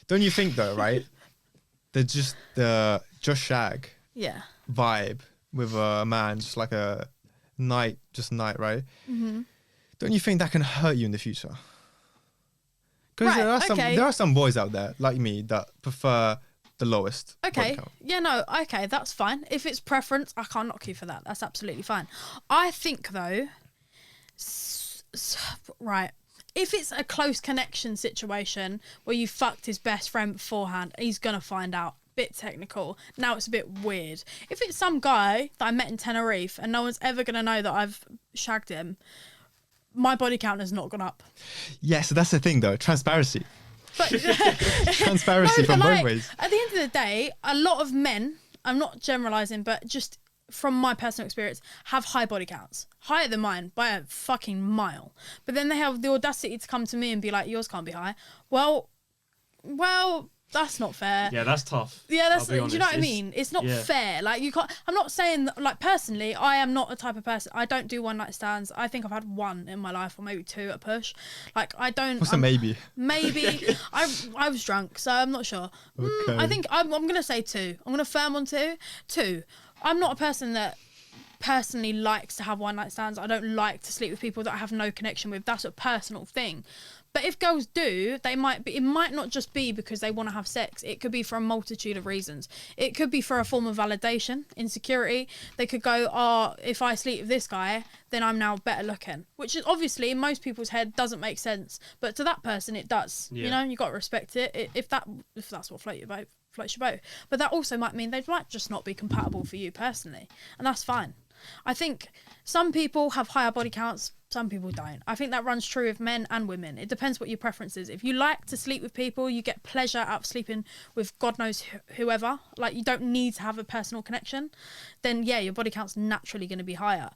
Don't you think though, right? The just shag vibe with a man, just like a night, right? Mm-hmm. Don't you think that can hurt you in the future? Because there are some boys out there like me that prefer the lowest. Okay. Yeah, no, okay, that's fine. If it's preference, I can't knock you for that. That's absolutely fine. I think though, right, if it's a close connection situation where you fucked his best friend beforehand, he's gonna find out. Bit technical. Now it's a bit weird. If it's some guy that I met in Tenerife and no one's ever gonna know that I've shagged him, my body count has not gone up. Yeah, so that's the thing though, transparency. But transparency from both ways. At the end of the day, a lot of men, I'm not generalising, but just from my personal experience, have high body counts. Higher than mine by a fucking mile. But then they have the audacity to come to me and be like, yours can't be high. Well, that's not fair. Yeah, that's tough. Yeah, that's, do you know what I mean? It's not fair. Like, you can't, I'm not saying that, like, personally, I am not a type of person, I don't do one night stands. I think I've had one in my life, or maybe two at a push. Like, I don't. What's a maybe? Maybe. I was drunk, so I'm not sure. Okay. I think I'm going to say two. I'm going to firm on two. Two. I'm not a person that personally likes to have one night stands. I don't like to sleep with people that I have no connection with. That's a personal thing. But if girls do, it might not just be because they want to have sex. It could be for a multitude of reasons. It could be for a form of validation, insecurity. They could go, oh, if I sleep with this guy, then I'm now better looking. Which is obviously in most people's head doesn't make sense. But to that person, it does. Yeah. You got to respect it. If that's what floats your boat. But that also might mean they might just not be compatible for you personally. And that's fine. I think some people have higher body counts, some people don't. I think that runs true of men and women. It depends what your preference is. If you like to sleep with people, you get pleasure out of sleeping with God knows whoever, like you don't need to have a personal connection, then yeah, your body count's naturally going to be higher.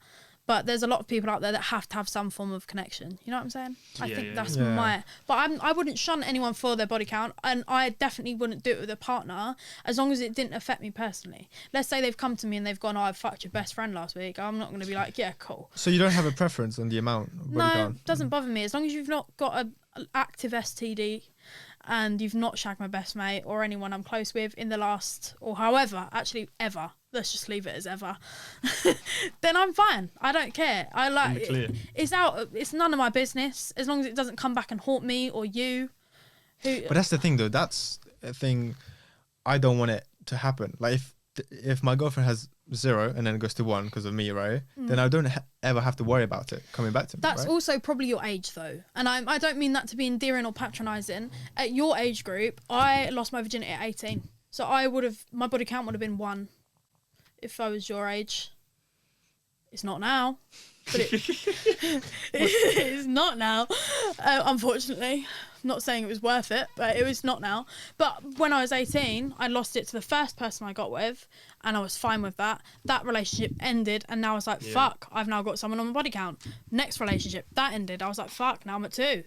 But there's a lot of people out there that have to have some form of connection. You know what I'm saying? I think that's my... But I wouldn't shun anyone for their body count, and I definitely wouldn't do it with a partner as long as it didn't affect me personally. Let's say they've come to me and they've gone, oh, I fucked your best friend last week. I'm not going to be like, yeah, cool. So you don't have a preference on the amount of body count? No, it doesn't bother me. As long as you've not got an active STD and you've not shagged my best mate or anyone I'm close with in the last... Or however, actually ever... Let's just leave it as ever. Then I'm fine. I don't care. I like it. It's out. It's none of my business as long as it doesn't come back and haunt me or you. But that's the thing, though. That's a thing. I don't want it to happen. Like if my girlfriend has 0 and then it goes to 1 because of me, right? Then I don't ever have to worry about it coming back to me. That's right? also probably your age, though. And I don't mean that to be endearing or patronising. At your age group, I lost my virginity at 18. So my body count would have been 1 if I was your age. It's not now. But it's not now, unfortunately. I'm not saying it was worth it, but it was not now. But when I was 18, I lost it to the first person I got with, and I was fine with that. That relationship ended, and now I was like, fuck, I've now got someone on my body count. Next relationship, that ended. I was like, fuck, now I'm at 2.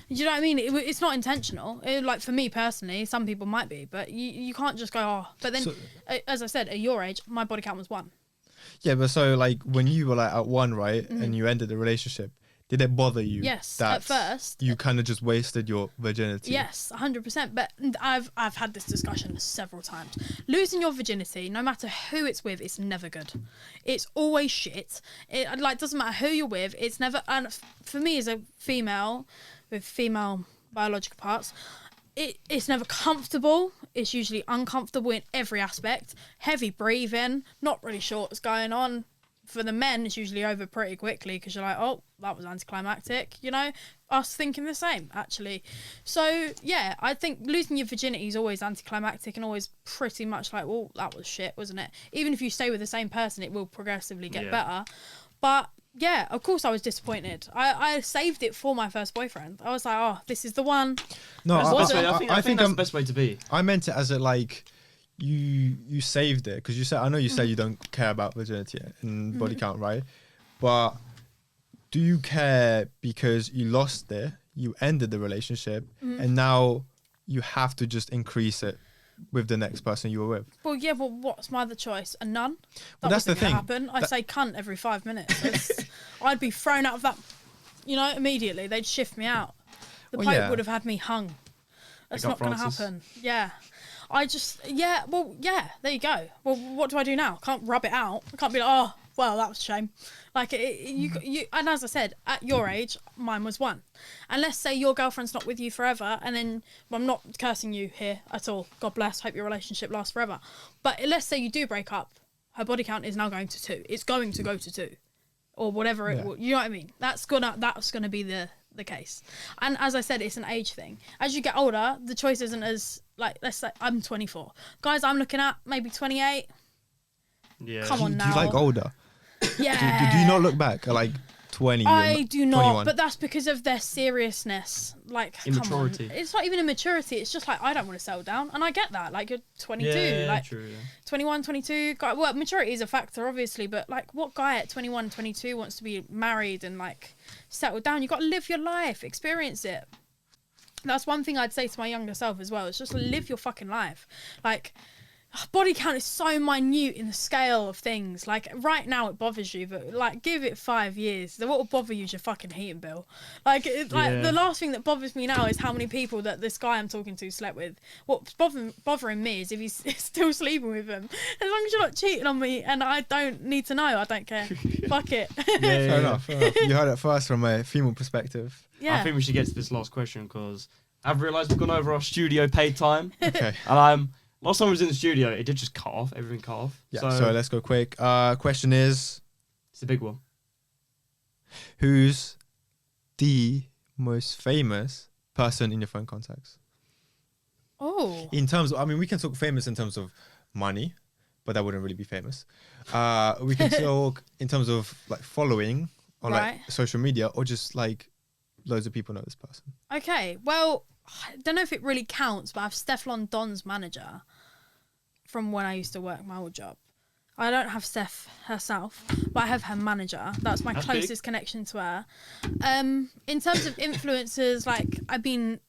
You know what I mean? It's not intentional. Like, for me personally, some people might be, but you can't just go, oh. But then, as I said, at your age, my body count was 1. Yeah, but so like when you were like at 1, right, and you ended the relationship, did it bother you? Yes, that at first. You kind of just wasted your virginity. Yes, 100%. But I've had this discussion several times. Losing your virginity, no matter who it's with, it's never good. It's always shit. It like doesn't matter who you're with. It's never. And for me as a female with female biological parts, it's never comfortable. It's usually uncomfortable in every aspect. Heavy breathing, not really sure what's going on. For the men, it's usually over pretty quickly because you're like, oh, that was anticlimactic. You know, us thinking the same, actually. So, yeah, I think losing your virginity is always anticlimactic and always pretty much like, well, that was shit, wasn't it? Even if you stay with the same person, it will progressively get better. But yeah, of course I was disappointed. I saved it for my first boyfriend. I was like, oh, this is the one. No, I think that's the best way to be. I meant it as a like, you saved it because you said, I know you said you don't care about virginity and body count, right? But do you care because you lost it, you ended the relationship, and now you have to just increase it with the next person you were with? Well, yeah, well, what's my other choice? A nun? Well, that's the thing. Happen. I'd say cunt every 5 minutes. I'd be thrown out of that, immediately. They'd shift me out. The Pope would have had me hung. That's not going to happen. Yeah. There you go. Well, what do I do now? Can't rub it out. I can't be like, oh, well, that was a shame. Like, and as I said, at your age, mine was 1. And let's say your girlfriend's not with you forever, and then, well, I'm not cursing you here at all. God bless, hope your relationship lasts forever. But let's say you do break up, her body count is now going to 2. It's going to go to 2. Or whatever it will, you know what I mean? That's gonna be the case. And as I said, it's an age thing. As you get older, the choice isn't as, like, let's say I'm 24. Guys, I'm looking at maybe 28. Yeah. Come on now. Do you like older? Yeah. Do you not look back at like 20? I do not, 21? but that's because of their seriousness. Like, immaturity. Come on. It's not even immaturity. It's just like, I don't want to settle down. And I get that. Like, you're 22. Like, true, 21, 22. Well, maturity is a factor, obviously. But, like, what guy at 21, 22 wants to be married and, like, settle down? You got to live your life. Experience it. That's one thing I'd say to my younger self as well. It's just live your fucking life. Like, body count is so minute in the scale of things. Like, right now it bothers you, but like, give it 5 years. What will bother you is your fucking heating bill. Like, the last thing that bothers me now is how many people that this guy I'm talking to slept with. What's bothering me is if he's still sleeping with them. As long as you're not cheating on me and I don't need to know, I don't care. Fuck it. Fair enough. You heard it first from a female perspective. Yeah. I think we should get to this last question because I've realised we've gone over our studio paid time. Okay. And last time I was in the studio, it did just cut off. Everything cut off. Yeah, so let's go quick. Question is... It's a big one. Who's the most famous person in your phone contacts? Oh. In terms of... I mean, we can talk famous in terms of money, but that wouldn't really be famous. We can talk in terms of like following on like social media or just like loads of people know this person. Okay, well... I don't know if it really counts, but I have Stefflon Don's manager from when I used to work my old job. I don't have Steph herself, but I have her manager. That's my closest connection to her. In terms of influencers, like,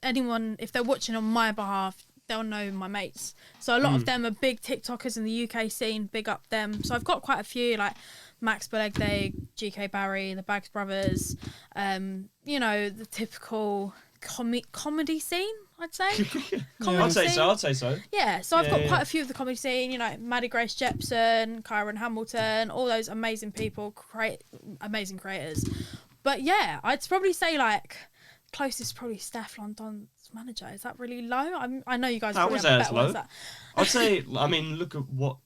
anyone, if they're watching on my behalf, they'll know my mates. So a lot of them are big TikTokers in the UK scene, big up them. So I've got quite a few, like Max Belegday, GK Barry, the Bags Brothers, the typical... comedy scene, I'd say. I'd say so. Yeah, so I've got quite a few of the comedy scene, Maddie Grace Jepson, Kyron Hamilton, all those amazing people, amazing creators. But yeah, I'd probably say like closest probably Stefflon Don's manager. Is that really low? I know you guys I probably would have say better it's ones. low. I'd say, I mean, look at what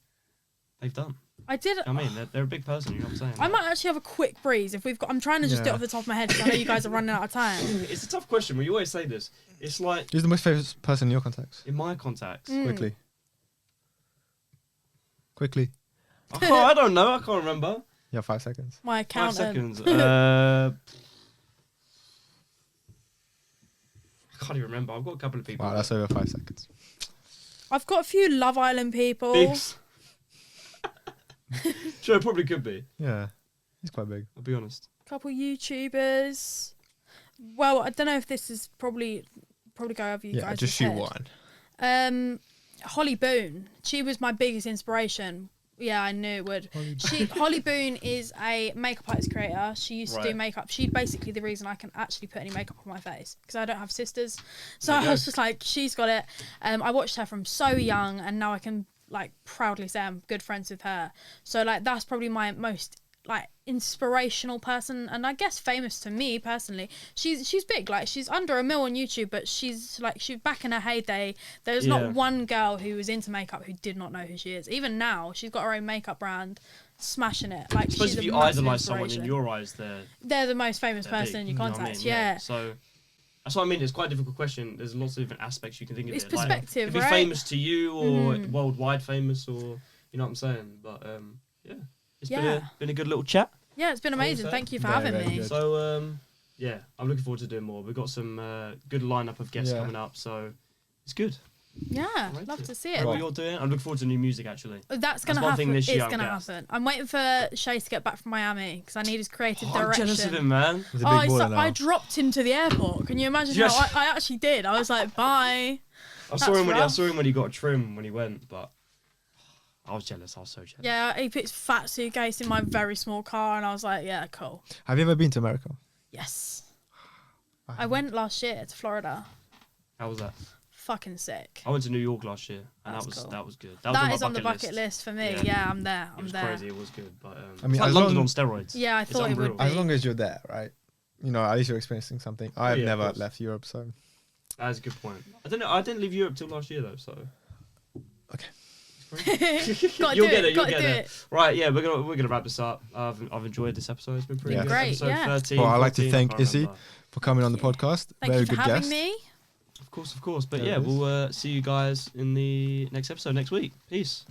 they've done. I did. I mean, they're a big person. You know what I'm saying? I might actually have a quick breeze if we've got. I'm trying to just do it off the top of my head because I know you guys are running out of time. It's a tough question. We always say this. It's like Who's the most famous person in your contacts? in my contacts. Quickly. I don't know. I can't remember. You have 5 seconds. My 5 accountant. seconds. I can't even remember. I've got a couple of people. Wow, that's over 5 seconds. I've got a few Love Island people. Bigs. Sure, it probably could be. Yeah, he's quite big. I'll be honest. Couple YouTubers. Well, I don't know if this is probably go over you guys. Yeah, just shoot one. Holly Boone. She was my biggest inspiration. Yeah, I knew it would. Holly Boone is a makeup artist creator. She used to do makeup. She's basically the reason I can actually put any makeup on my face because I don't have sisters. So I was just like, she's got it. I watched her from so young, and now I can like proudly say I'm good friends with her. So like that's probably my most like inspirational person, and I guess famous to me personally. She's big, like she's under 1 million on YouTube, but she's back in her heyday. There's not one girl who was into makeup who did not know who she is. Even now, she's got her own makeup brand, smashing it. Like, I suppose she's if you idolise someone in your eyes, they're the most famous person in your contacts. Yeah. So that's what I mean. It's quite a difficult question. There's lots of different aspects you can think of. It's perspective, like, right? Be famous to you or worldwide famous, or you know what I'm saying. But yeah, it's been a good little chat. Yeah, it's been amazing. Thank you for having me. Good. So, yeah, I'm looking forward to doing more. We've got some good lineup of guests coming up, so it's good. Yeah, love to see it. What you're doing? I'm looking forward to new music, actually. That's going to happen. It's going to happen. I'm waiting for Shay to get back from Miami because I need his creative direction. I'm jealous of him, man. He's a big baller now. I dropped him to the airport. Can you imagine how I actually did? I was like, bye. I saw him when he got a trim when he went, but I was jealous. I was so jealous. Yeah, he put his fat suitcase in my very small car, and I was like, yeah, cool. Have you ever been to America? Yes. I went last year to Florida. How was that? Fucking sick. I went to New York last year, and That's that cool. was good. That is on the bucket list for me. Yeah, I'm there. It was crazy. It was good, but I mean, it's like London on steroids. Yeah, I thought it would be. As long as you're there, right? You know, at least you're experiencing something. I've never left Europe, so. That's a good point. I don't know. I didn't leave Europe till last year though, so. Okay. You'll get it. Right, yeah, we're gonna wrap this up. I've enjoyed this episode. It's been pretty good. Great, episode 13, well, I'd like to 14, thank ISSY for coming on the podcast. Thank Very you for good having guest. me. Of course. But yeah, we'll see you guys in the next episode next week. Peace.